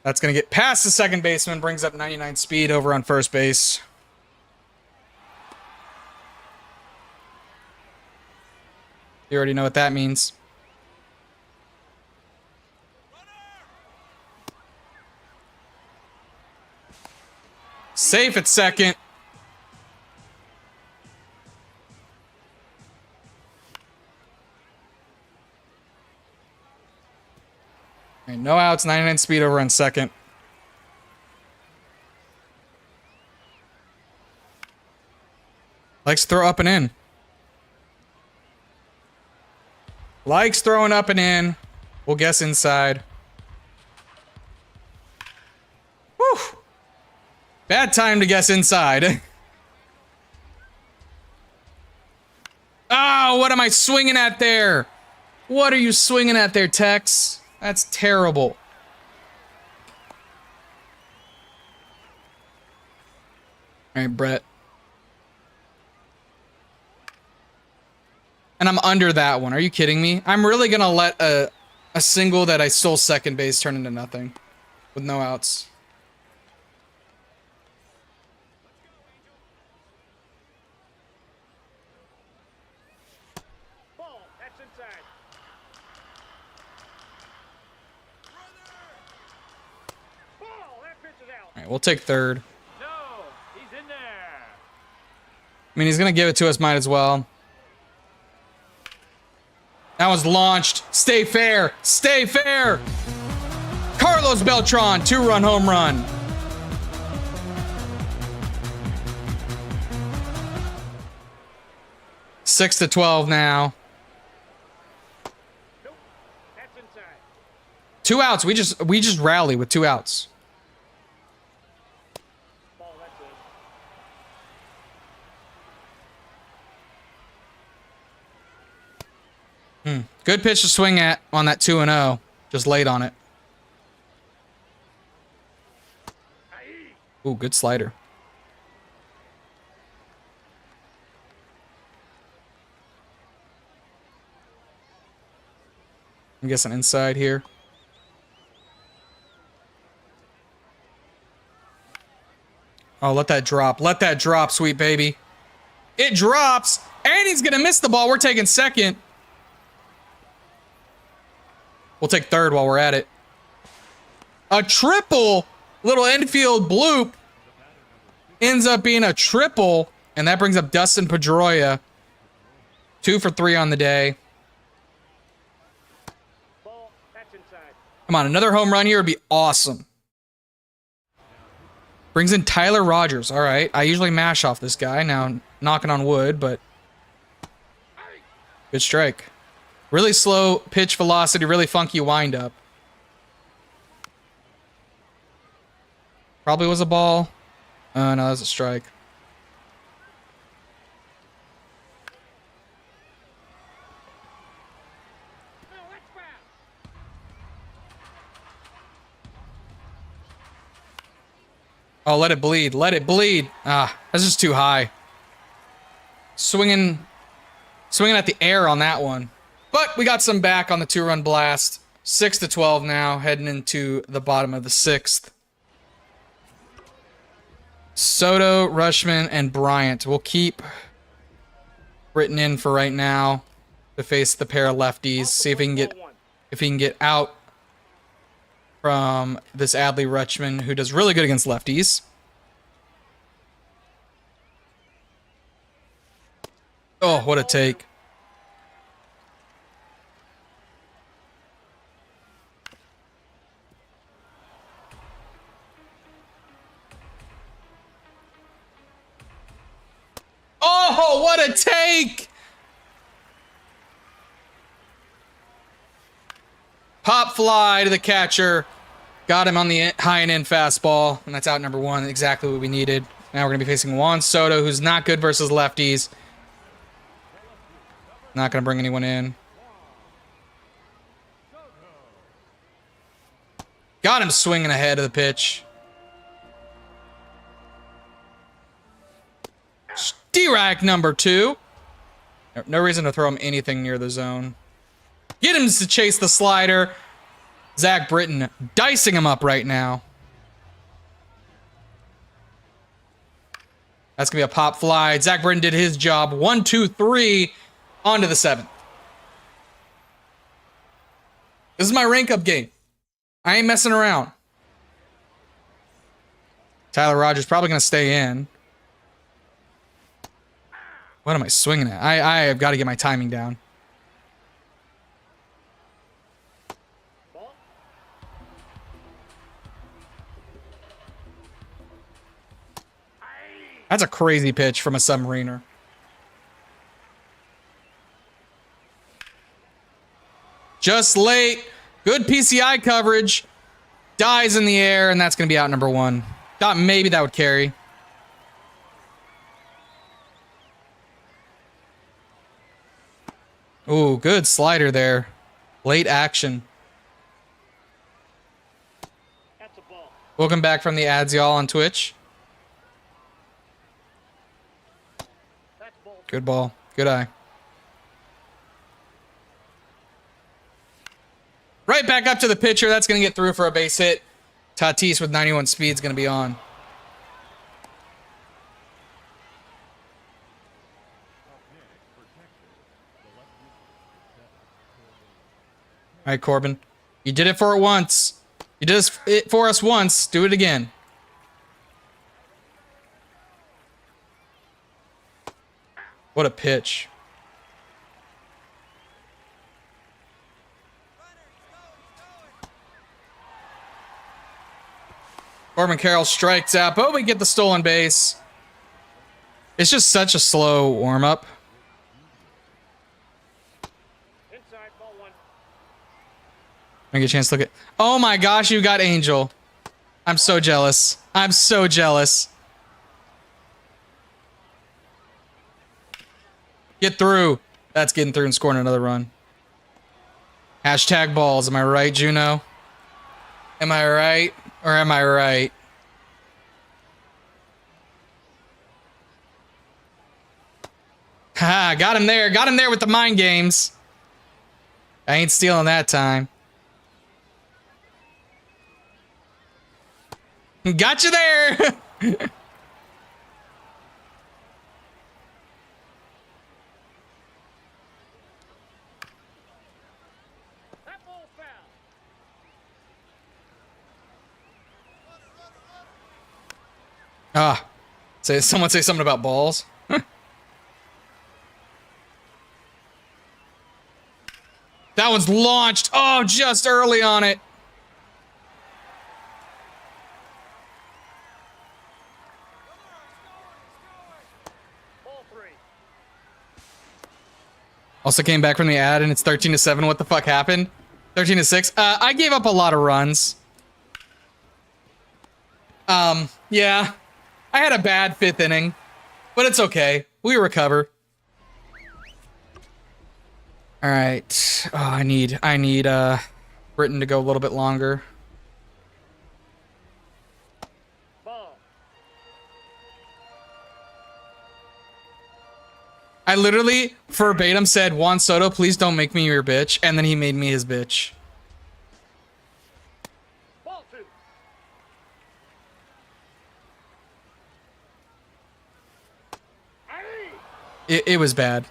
That's going to get past the second baseman, brings up 99 speed over on first base. You already know what that means. Safe at second. All right, no outs, 99 speed over on second. Likes to throw up and in. Likes throwing up and in. We'll guess inside. Whew. Bad time to guess inside. Oh, what am I swinging at there? What are you swinging at there, Tex? That's terrible. All right, Brett. And I'm under that one. Are you kidding me? I'm really going to let a single that I stole second base turn into nothing with no outs. right, we'll take third. No, he's in there. I mean, he's going to give it to us, might as well. That was launched. Stay fair. Stay fair. Carlos Beltran, 2-run home run. Six to 12 now. Nope, that's inside. 2 outs. We just rally with 2 outs. Ball, that's it. Good pitch to swing at on that 2-0. Just late on it. Ooh, good slider. I'm guessing inside here. Oh, let that drop. Let that drop, sweet baby. It drops, and he's gonna miss the ball. We're taking second. We'll take third while we're at it. A triple, little infield bloop, ends up being a triple, and that brings up Dustin Pedroia. 2 for 3 on the day. Ball, that's inside. Come on, another home run here would be awesome. Brings in Tyler Rogers. All right, I usually mash off this guy. Now, knocking on wood, but good strike. Really slow pitch velocity, really funky windup. Probably was a ball. No, that was a strike. No, that's foul. Oh, let it bleed. Let it bleed. Ah, that's just too high. Swinging at the air on that one. But we got some back on the 2-run blast. 6 to 12 now, heading into the bottom of the 6th. Soto, Rushman, and Bryant. We'll keep Britton in for right now to face the pair of lefties. See if he can get out from this Adley Rutschman, who does really good against lefties. Oh, what a take. Oh, what a take! Pop fly to the catcher. Got him on the high and in fastball, and that's out number 1. Exactly what we needed. Now we're going to be facing Juan Soto, who's not good versus lefties. Not going to bring anyone in. Got him swinging ahead of the pitch. D-Rack number 2. No reason to throw him anything near the zone. Get him to chase the slider. Zach Britton dicing him up right now. That's going to be a pop fly. Zach Britton did his job. 1, 2, 3. On to the 7th. This is my rank up game. I ain't messing around. Tyler Rogers probably going to stay in. What am I swinging at? I have got to get my timing down. Ball. That's a crazy pitch from a submariner. Just late. Good PCI coverage. Dies in the air, and that's going to be out number 1. Thought maybe that would carry. Ooh, good slider there. Late action. That's a ball. Welcome back from the ads, y'all, on Twitch. That's ball. Good ball. Good eye. Right back up to the pitcher. That's going to get through for a base hit. Tatis with 91 speed is going to be on. All right, Corbin. You did it for it once. You did it for us once. Do it again. What a pitch. Corbin Carroll strikes out, but we get the stolen base. It's just such a slow warm-up. Inside, ball one. I get a chance to look at... Oh my gosh, you got Angel. I'm so jealous. I'm so jealous. Get through. That's getting through and scoring another run. Hashtag balls. Am I right, Juno? Am I right? Or am I right? Ha! Got him there. Got him there with the mind games. I ain't stealing that time. Got you there! That ball foul. Ah. Someone say something about balls. That one's launched. Oh, just early on it. Ball three. Also came back from the ad and it's 13-7. What the fuck happened? 13-6. I gave up a lot of runs. Yeah. I had a bad 5th inning, but it's okay. We recover. All right. Oh, I need Britton to go a little bit longer. Ball. I literally verbatim said, Juan Soto, please don't make me your bitch. And then he made me his bitch. Ball two. Aye. It was bad.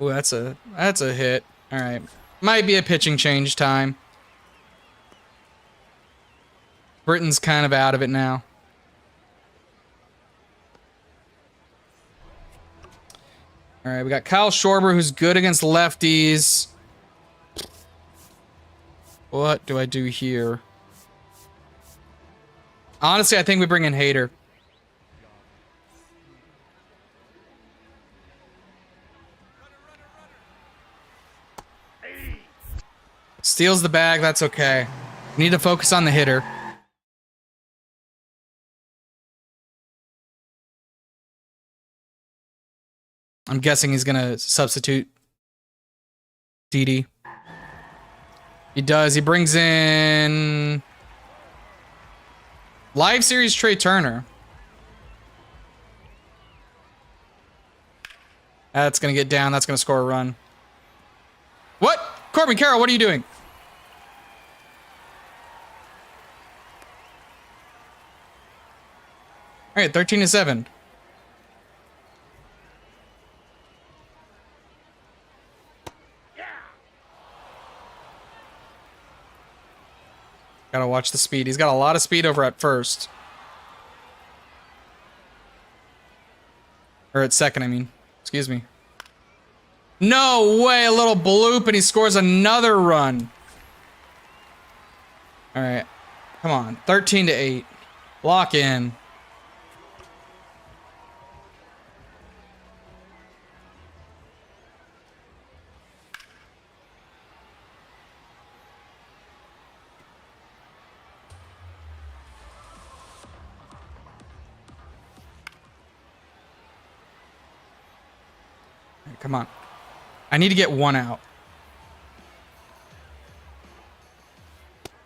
Ooh, that's a hit. All right. Might be a pitching change time. Britton's kind of out of it now. All right, we got Kyle Schwarber, who's good against lefties. What do I do here? Honestly, I think we bring in Hader. Steals the bag, that's okay. Need to focus on the hitter. I'm guessing he's gonna substitute Didi. He does. He brings in live series Trey Turner. That's gonna get down. That's gonna score a run. What? Corbin Carroll, what are you doing? All right, 13-7. Gotta watch the speed. He's got a lot of speed over at first. Or at second, I mean. Excuse me. No way, a little bloop and he scores another run. All right, come on, 13-8. Lock in. Come on. I need to get one out.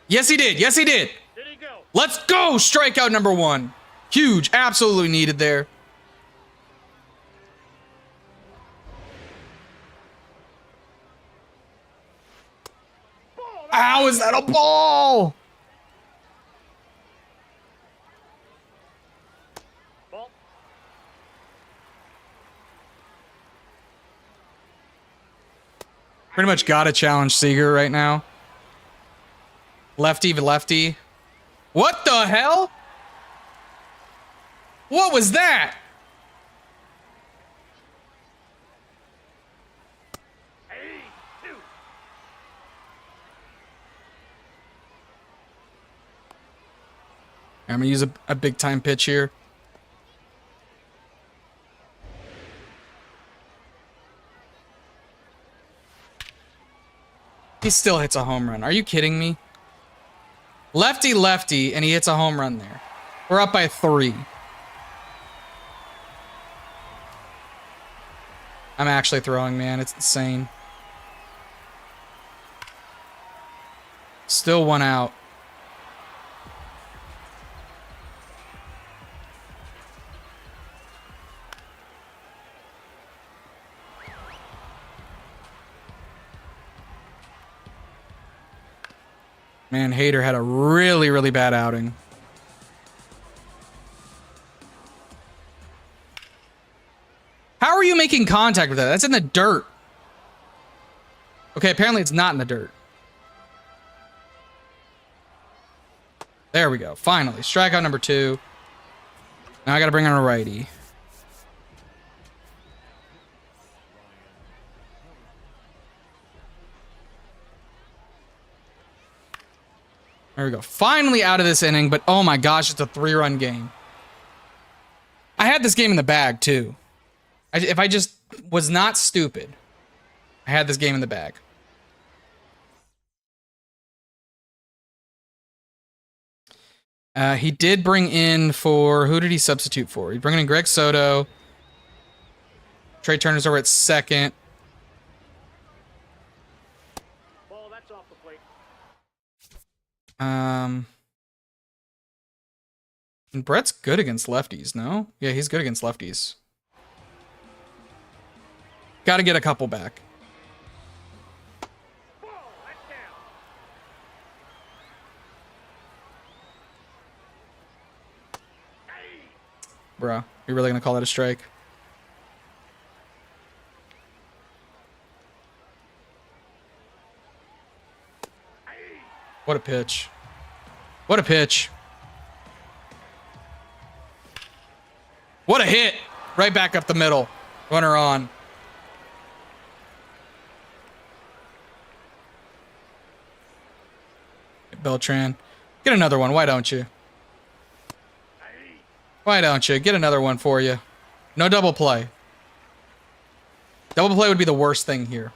Yes, he did. Yes, he did. Did he go? Let's go. Strikeout number 1. Huge. Absolutely needed there. How is that a ball? Ball. Pretty much got to challenge Seager right now. Lefty to lefty. What the hell? What was that? A2. I'm gonna use a big time pitch here. He still hits a home run. Are you kidding me? Lefty, lefty, and he hits a home run there. We're up by 3. I'm actually throwing, man. It's insane. Still 1 out. Man, Hader had a really, really bad outing. How are you making contact with that? That's in the dirt. Okay, apparently it's not in the dirt. There we go. Finally. Strikeout number 2. Now I gotta bring on a righty. There we go. Finally out of this inning, but oh my gosh, it's a 3-run game. I had this game in the bag, too. If I just was not stupid, I had this game in the bag. He did bring in for... Who did he substitute for? He brought in Greg Soto. Trey Turner's over at second. Ball, that's off the plate. And Brett's good against lefties, no? Yeah, he's good against lefties. Got to get a couple back. Ball, that's down. Bro, you really gonna call that a strike? What a pitch. What a pitch. What a hit. Right back up the middle. Runner on. Beltran. Get another one. Why don't you? Why don't you? Get another one for you. No double play. Double play would be the worst thing here.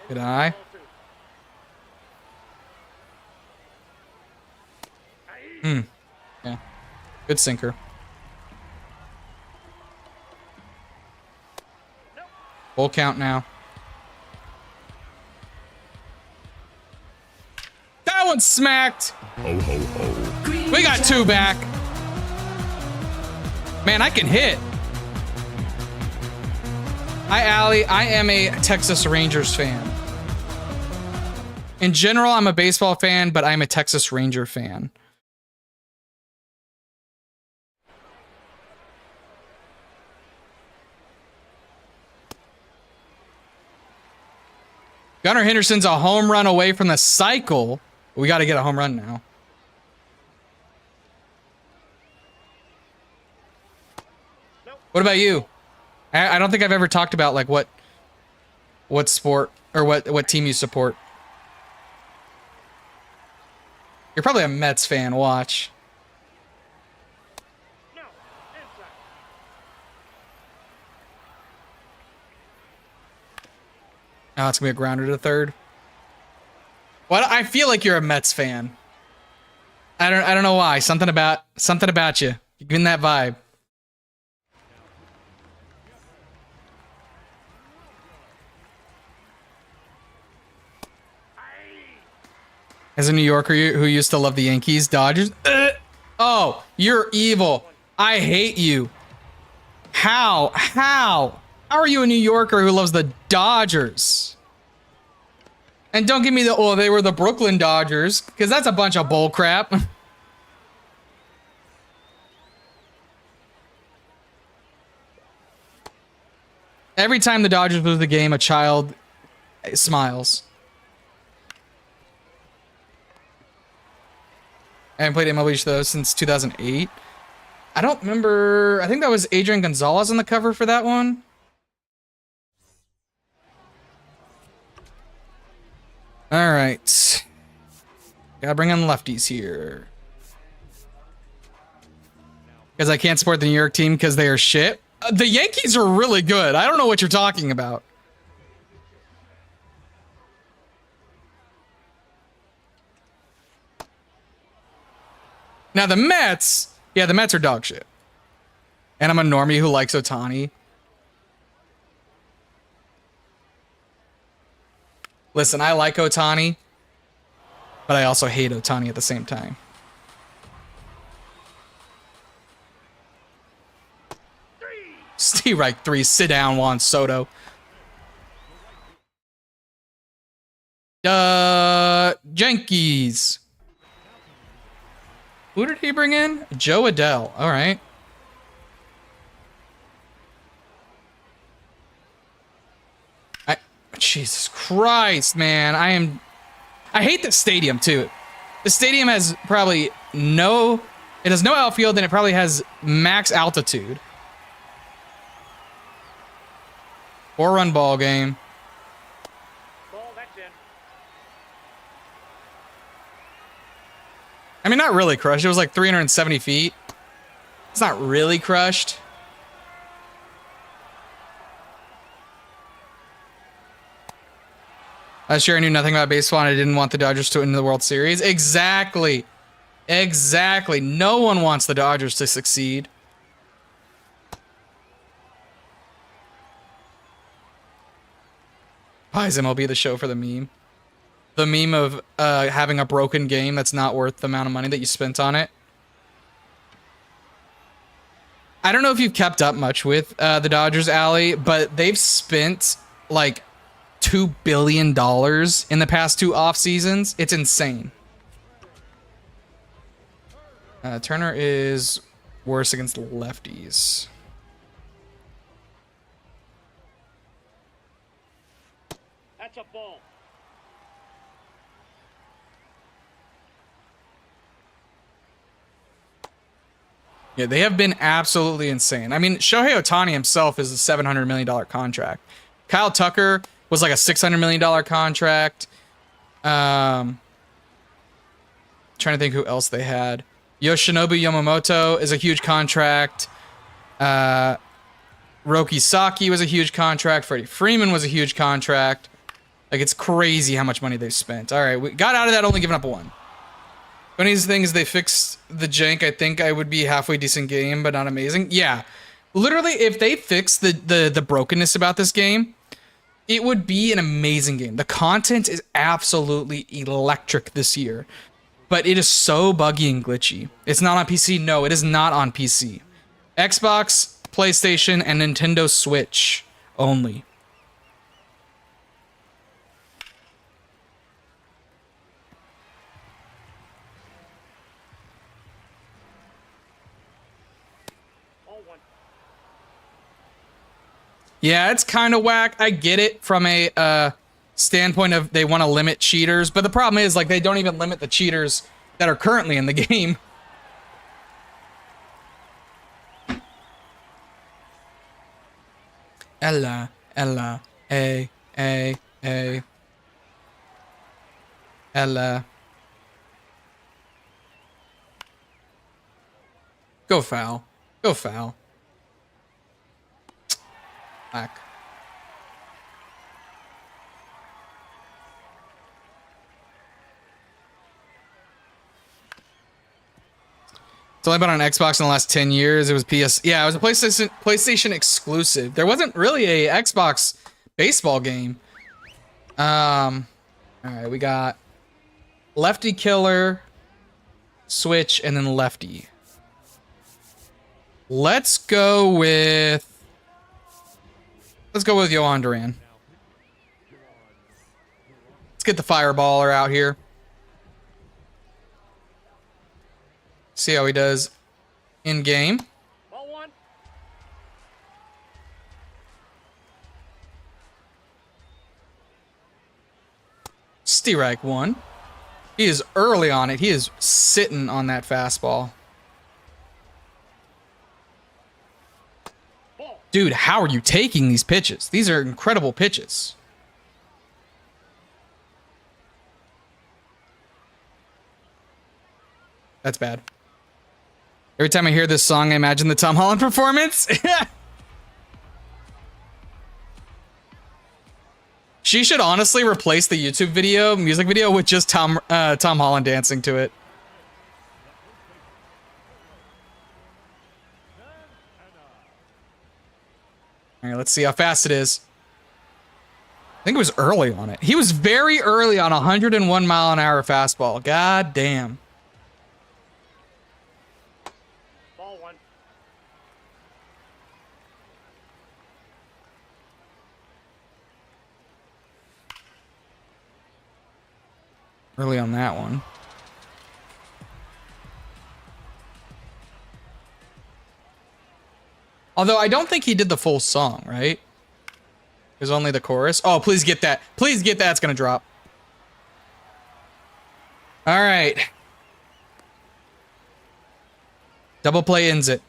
Good eye. Yeah. Good sinker. Full count now. That one smacked. Ho ho ho. We got 2 back. Man, I can hit. Hi, Allie. I am a Texas Rangers fan. In general, I'm a baseball fan, but I'm a Texas Ranger fan. Gunnar Henderson's a home run away from the cycle. We got to get a home run now. What about you? I don't think I've ever talked about like what sport or what team you support. You're probably a Mets fan. Watch. No, inside. Oh, it's gonna be a grounder to third. Well, I feel like you're a Mets fan. I don't know why. Something about you. You're getting that vibe. As a New Yorker who used to love the Yankees, Dodgers. Oh, you're evil. I hate you. How? How are you a New Yorker who loves the Dodgers? And don't give me the, oh, they were the Brooklyn Dodgers, because that's a bunch of bull crap. Every time the Dodgers lose the game, a child smiles. I haven't played MLB though since 2008. I don't remember. I think that was Adrian Gonzalez on the cover for that one. All right. Gotta bring on lefties here. Because I can't support the New York team because they are shit. The Yankees are really good. I don't know what you're talking about. Now the Mets, yeah, the Mets are dog shit. And I'm a normie who likes Ohtani. Listen, I like Ohtani, but I also hate Ohtani at the same time. Steve Reich 3, sit down, Juan Soto. Yankees. Who did he bring in? Joe Adell. All right. Jesus Christ, man. I hate the stadium too. The stadium has probably it has no outfield and it probably has max altitude. 4-run ball game. Ball, that's in. I mean, not really crushed. It was like 370 feet. It's not really crushed. Last year I knew nothing about baseball and I didn't want the Dodgers to win the World Series. Exactly. Exactly. No one wants the Dodgers to succeed. Why is MLB the show for the meme? The meme of having a broken game that's not worth the amount of money that you spent on it. I don't know if you've kept up much with the Dodgers, Allie, but they've spent like $2 billion in the past 2 off seasons. It's insane. Turner is worse against lefties. That's a ball. Yeah, they have been absolutely insane. I mean, Shohei Ohtani himself is a $700 million contract. Kyle Tucker was like a $600 million contract. Trying to think who else they had. Yoshinobu Yamamoto is a huge contract. Roki Saki was a huge contract. Freddie Freeman was a huge contract. Like, it's crazy how much money they've spent. All right, we got out of that only giving up 1. Funniest thing is they fixed the jank. I think I would be halfway decent game, but not amazing. Yeah, literally, if they fix the brokenness about this game, it would be an amazing game. The content is absolutely electric this year, but it is so buggy and glitchy. It's not on PC. No, it is not on PC. Xbox, PlayStation, and Nintendo Switch only. Yeah, it's kind of whack. I get it from a standpoint of they want to limit cheaters, but the problem is, like, they don't even limit the cheaters that are currently in the game. Ella, A. Ella. Go foul. Go foul. Back. It's only been on Xbox in the last 10 years. It was PS. Yeah, it was a PlayStation exclusive. There wasn't really a Xbox baseball game. All right, we got Lefty Killer, Switch, and then Lefty. Let's go with Yohan Duran. Let's get the fireballer out here. See how he does in game. Ball 1. Steerag 1. He is early on it. He is sitting on that fastball. Ball. Dude, how are you taking these pitches? These are incredible pitches. That's bad. Every time I hear this song, I imagine the Tom Holland performance. She should honestly replace the YouTube video, music video, with just Tom Holland dancing to it. All right, let's see how fast it is. I think it was early on it. He was very early on 101 mile an hour fastball. God damn. Ball one. Early on that one. Although I don't think he did the full song, right? It was only the chorus. Oh, please get that. Please get that. It's going to drop. All right. Double play ends it.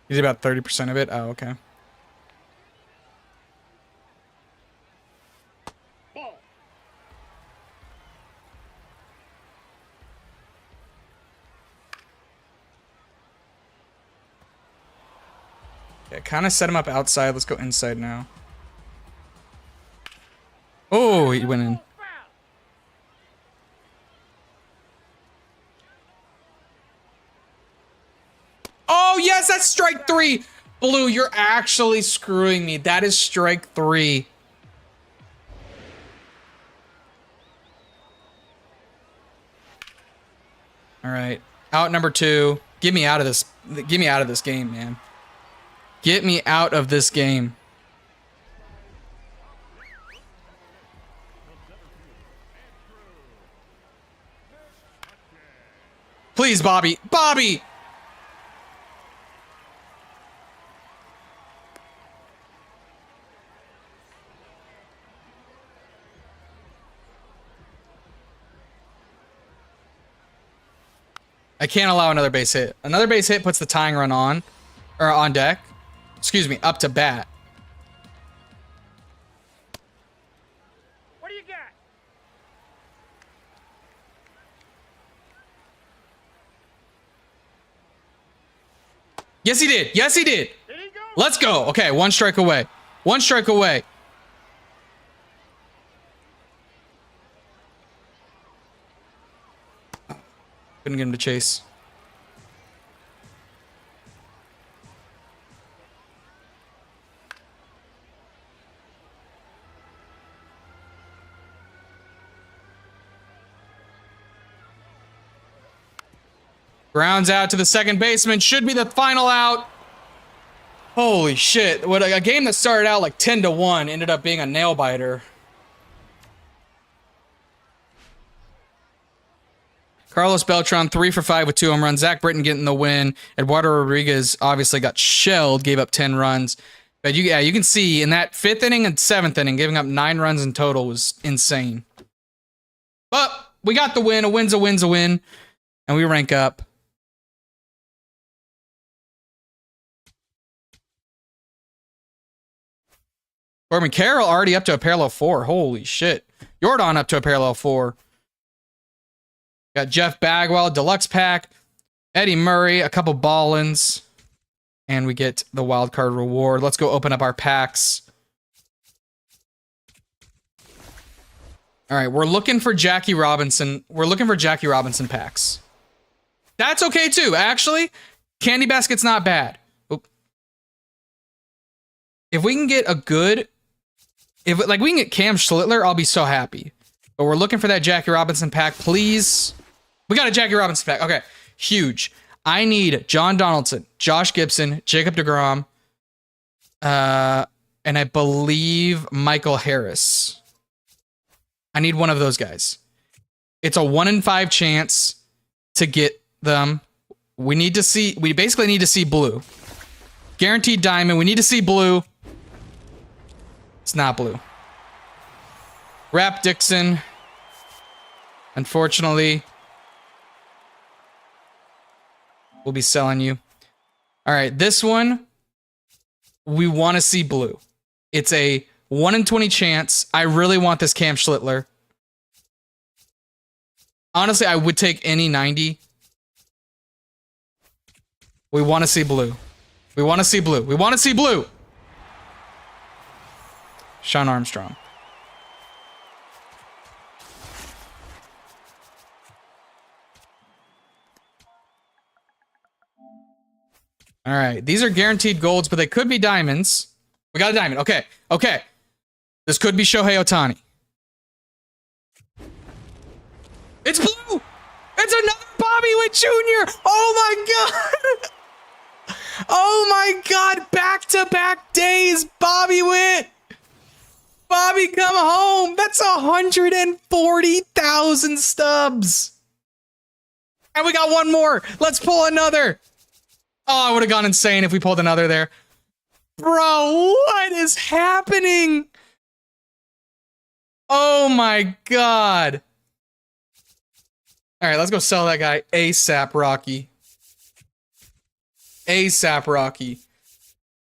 He's about 30% of it. Oh, okay. Ball. Yeah, kind of set him up outside. Let's go inside now. Oh, he went in. Foul. Oh, yes, that's strike 3. Blue, you're actually screwing me. That is strike 3. All right. Out number 2. Get me out of this. Get me out of this game, man. Get me out of this game. Please, Bobby. Bobby! I can't allow another base hit. Another base hit puts the tying run on. Or on deck. Excuse me, up to bat. What do you got? Yes, he did. Yes, he did. Did he go? Let's go. Okay, 1 strike away. 1 strike away. Couldn't get him to chase. Grounds out to the second baseman. Should be the final out. Holy shit. What a game that started out like 10-1 ended up being a nail biter. Carlos Beltran, 3 for 5 with 2 home runs. Zach Britton getting the win. Eduardo Rodriguez obviously got shelled, gave up 10 runs. But you can see in that 5th inning and 7th inning, giving up 9 runs in total was insane. But we got the win. A win's a win's a win. And we rank up. Corbin Carroll already up to a parallel 4. Holy shit. Jordan up to a parallel 4. Got Jeff Bagwell, deluxe pack, Eddie Murray, a couple ball-ins, and we get the wild card reward. Let's go open up our packs. All right, we're looking for Jackie Robinson. We're looking for Jackie Robinson packs. That's okay too. Actually, Candy Basket's not bad. Oop. If we can get a good, we can get Cam Schlittler, I'll be so happy. But we're looking for that Jackie Robinson pack, please. We got a Jackie Robinson pack. Okay, huge. I need John Donaldson, Josh Gibson, Jacob deGrom, and I believe Michael Harris. I need one of those guys. It's a 1 in 5 chance to get them. We basically need to see blue. Guaranteed diamond. We need to see blue. It's not blue. Rap Dixon. Unfortunately, we'll be selling you. All right, this one, we want to see blue. It's a 1 in 20 chance. I really want this Cam Schlittler. Honestly, I would take any 90. We want to see blue. We want to see blue. We want to see blue. Sean Armstrong. All right. These are guaranteed golds, but they could be diamonds. We got a diamond. Okay. Okay. This could be Shohei Ohtani. It's blue. It's another Bobby Witt Jr. Oh my God. Oh my God. Back-to-back days, Bobby Witt. Bobby, come home. That's 140,000 stubs. And we got one more. Let's pull another. Oh, I would have gone insane if we pulled another there. Bro, what is happening? Oh my God. All right, let's go sell that guy ASAP, Rocky. ASAP, Rocky.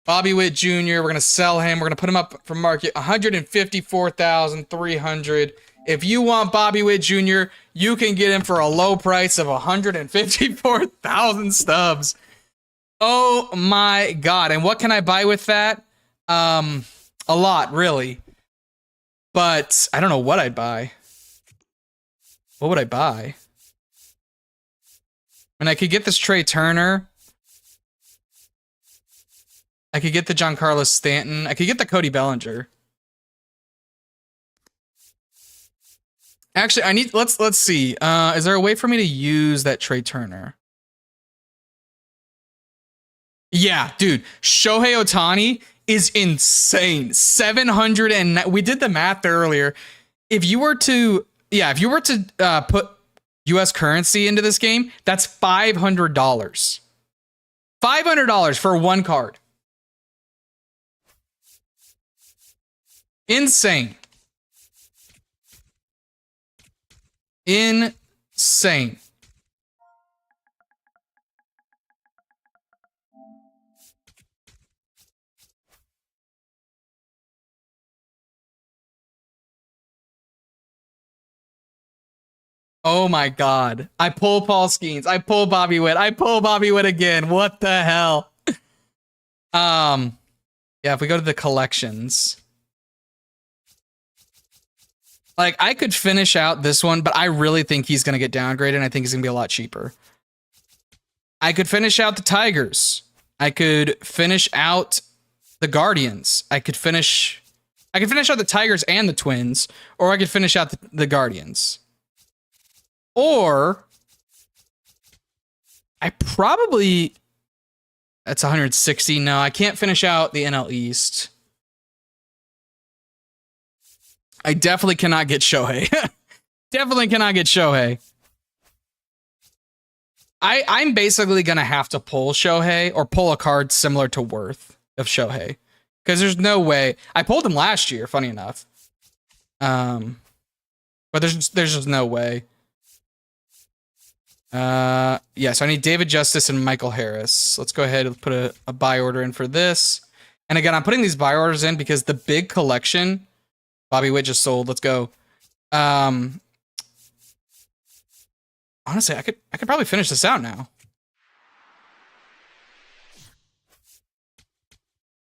Bobby Witt Jr., we're going to sell him. We're going to put him up for market, 154,300. If you want Bobby Witt Jr., you can get him for a low price of 154,000 stubs. Oh my God. And what can I buy with that? A lot, really. But I don't know what I'd buy. What would I buy? And I could get this Trey Turner. I could get the Giancarlo Stanton. I could get the Cody Bellinger. Actually, I need let's see. Is there a way for me to use that Trey Turner? Yeah, dude. Shohei Ohtani is insane. 700 and we did the math earlier. If you were to put US currency into this game, that's $500. $500 for one card. Insane. Insane. Oh my God. I pull Paul Skeens. I pull Bobby Witt. I pull Bobby Witt again. What the hell? Yeah, if we go to the collections. Like, I could finish out this one, but I really think he's going to get downgraded, and I think he's going to be a lot cheaper. I could finish out the Tigers. I could finish out the Guardians. I could finish out the Tigers and the Twins, or I could finish out the Guardians. Or I probably... That's 160. No, I can't finish out the NL East. I definitely cannot get Shohei. Definitely cannot get Shohei. I'm basically going to have to pull Shohei or pull a card similar to Worth of Shohei. Because there's no way. I pulled him last year, funny enough. But there's just no way. Yeah, so I need David Justice and Michael Harris. Let's go ahead and put a buy order in for this. And again, I'm putting these buy orders in because the big collection, Bobby Witt just sold. Let's go. Honestly, I could probably finish this out now.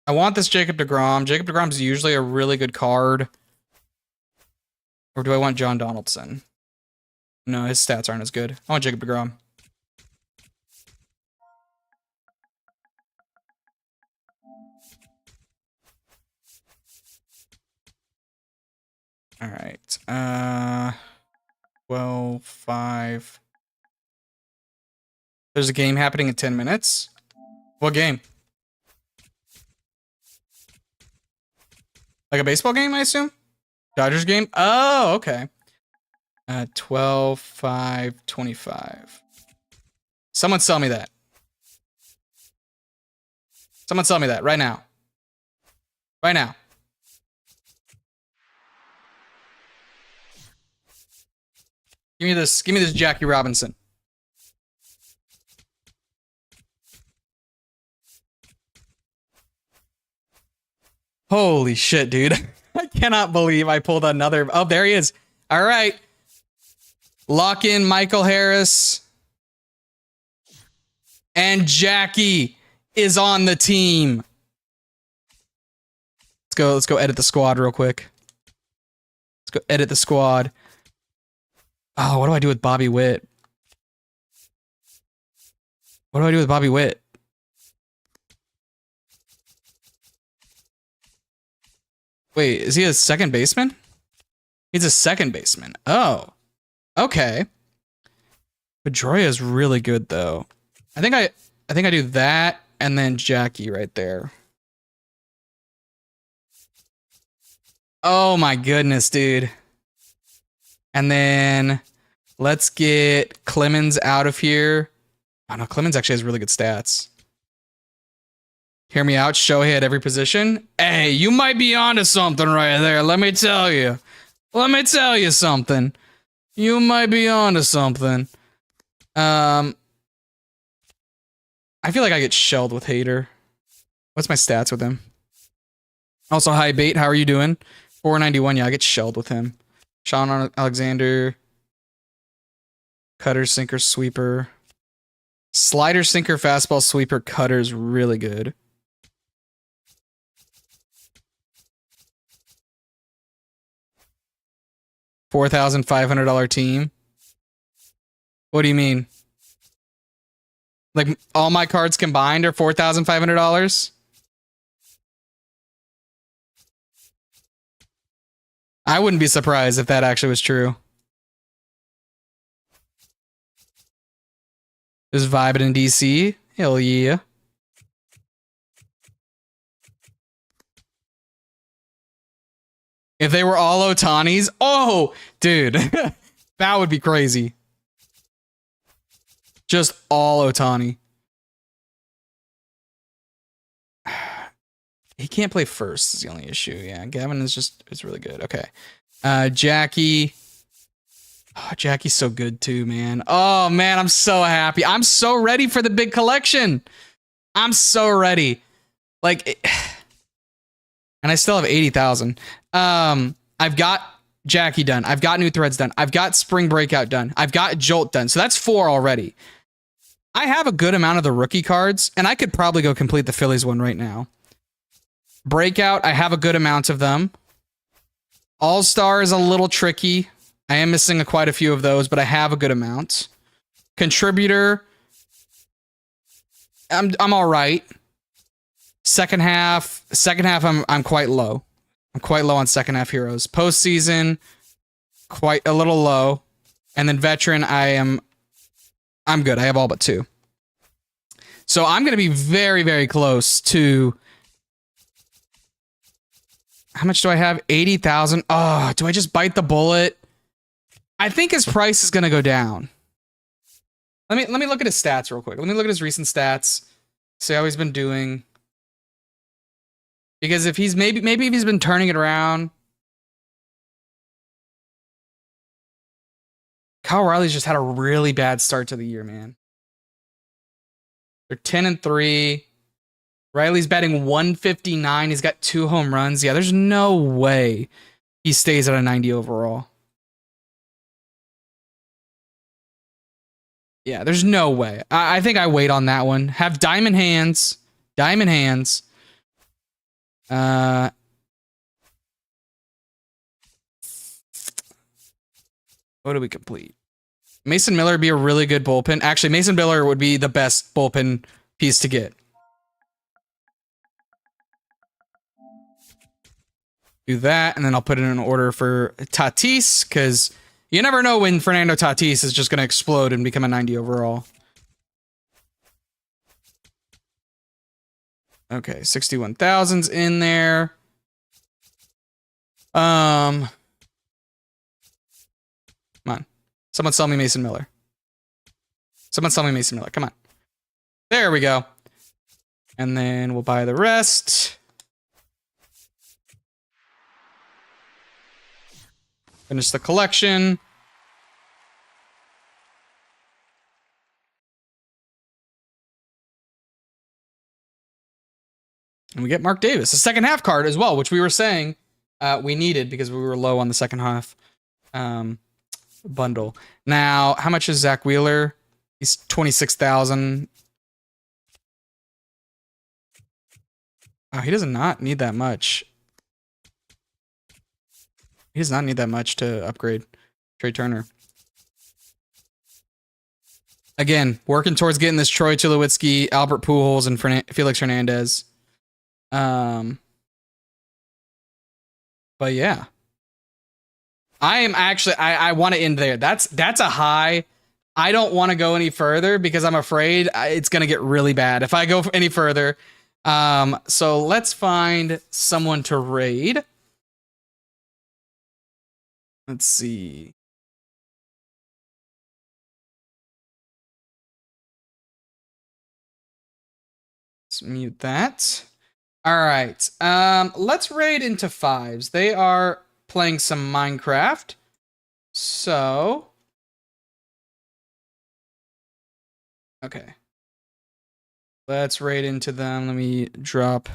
I want this Jacob deGrom. Jacob deGrom's usually a really good card. Or do I want John Donaldson? No, his stats aren't as good. I want Jacob deGrom. All right. 12, 5. There's a game happening in 10 minutes. What game? Like a baseball game, I assume? Dodgers game? Oh, okay. 12, 5, 25. Someone sell me that. Someone sell me that right now. Right now. Give me this. Give me this Jackie Robinson. Holy shit, dude. I cannot believe I pulled another. Oh, there he is. All right. Lock in Michael Harris. And Jackie is on the team. Let's go edit the squad real quick. Let's go edit the squad. Oh, what do I do with Bobby Witt? What do I do with Bobby Witt? Wait, is he a second baseman? He's a second baseman. Oh. Okay. Pedroia is really good though. I think I do that and then Jackie right there. Oh my goodness, dude. And then let's get Clemens out of here. Oh no, Clemens actually has really good stats. Hear me out, Shohei at every position. Hey, you might be onto something right there. Let me tell you. Let me tell you something. You might be onto something. I feel like I get shelled with Hater. What's my stats with him? Also, hi Bait, how are you doing? 491, yeah, I get shelled with him. Sean Alexander. Cutter, sinker, sweeper. Slider, sinker, fastball, sweeper, cutter's really good. $4,500 team. What do you mean? Like all my cards combined are $4,500? I wouldn't be surprised if that actually was true. Just vibing in DC. Hell yeah. If they were all Otanis, oh, dude, that would be crazy. Just all Otani. He can't play first is the only issue. Yeah, Gavin is really good. Okay. Jackie. Oh, Jackie's so good too, man. Oh man, I'm so happy. I'm so ready for the big collection. I'm so ready. Like, and I still have 80,000. I've got Jackie done. I've got New Threads done. I've got Spring Breakout done. I've got Jolt done. So that's 4 already. I have a good amount of the rookie cards, and I could probably go complete the Phillies one right now. Breakout, I have a good amount of them. All-Star is a little tricky. I am missing quite a few of those, but I have a good amount. Contributor, I'm all right. Second half, I'm quite low. I'm quite low on second half heroes. Postseason, quite a little low. And then veteran, I'm good. I have all but 2. So I'm going to be very, very close to... How much do I have? 80,000. Oh, do I just bite the bullet? I think his price is going to go down. Let me look at his stats real quick. Let me look at his recent stats. See how he's been doing. Because if he's maybe if he's been turning it around. Kyle Riley's just had a really bad start to the year, man. They're 10-3. Riley's batting 159. He's got 2 home runs. Yeah, there's no way he stays at a 90 overall. Yeah, there's no way. I think I wait on that one. Have diamond hands. Diamond hands. What do we complete? Mason Miller would be a really good bullpen. Actually, Mason Miller would be the best bullpen piece to get. Do that, and then I'll put it in an order for Tatis, because you never know when Fernando Tatis is just going to explode and become a 90 overall. Okay, 61,000's in there. Come on. Someone sell me Mason Miller. Someone sell me Mason Miller. Come on. There we go. And then we'll buy the rest. Finish the collection. And we get Mark Davis, a second half card as well, which we were saying we needed because we were low on the second half bundle. Now, how much is Zach Wheeler? He's 26,000. Oh, he does not need that much. He does not need that much to upgrade Trey Turner. Again, working towards getting this Troy Tulowitzki, Albert Pujols, and Felix Hernandez. But yeah. I am actually, I want to end there. That's a high. I don't want to go any further because I'm afraid it's going to get really bad if I go any further. So let's find someone to raid. Let's see. Let's mute that. All right. Let's raid into fives. They are playing some Minecraft. So, okay. Let's raid into them. Let me drop.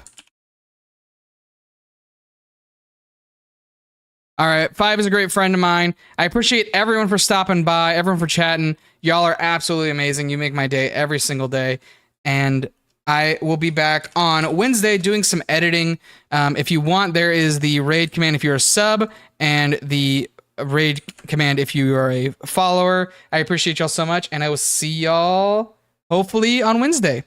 All right. Five is a great friend of mine. I appreciate everyone for stopping by, everyone for chatting. Y'all are absolutely amazing. You make my day every single day. And I will be back on Wednesday doing some editing. If you want, there is the raid command if you're a sub and the raid command if you are a follower. I appreciate y'all so much, and I will see y'all hopefully on Wednesday.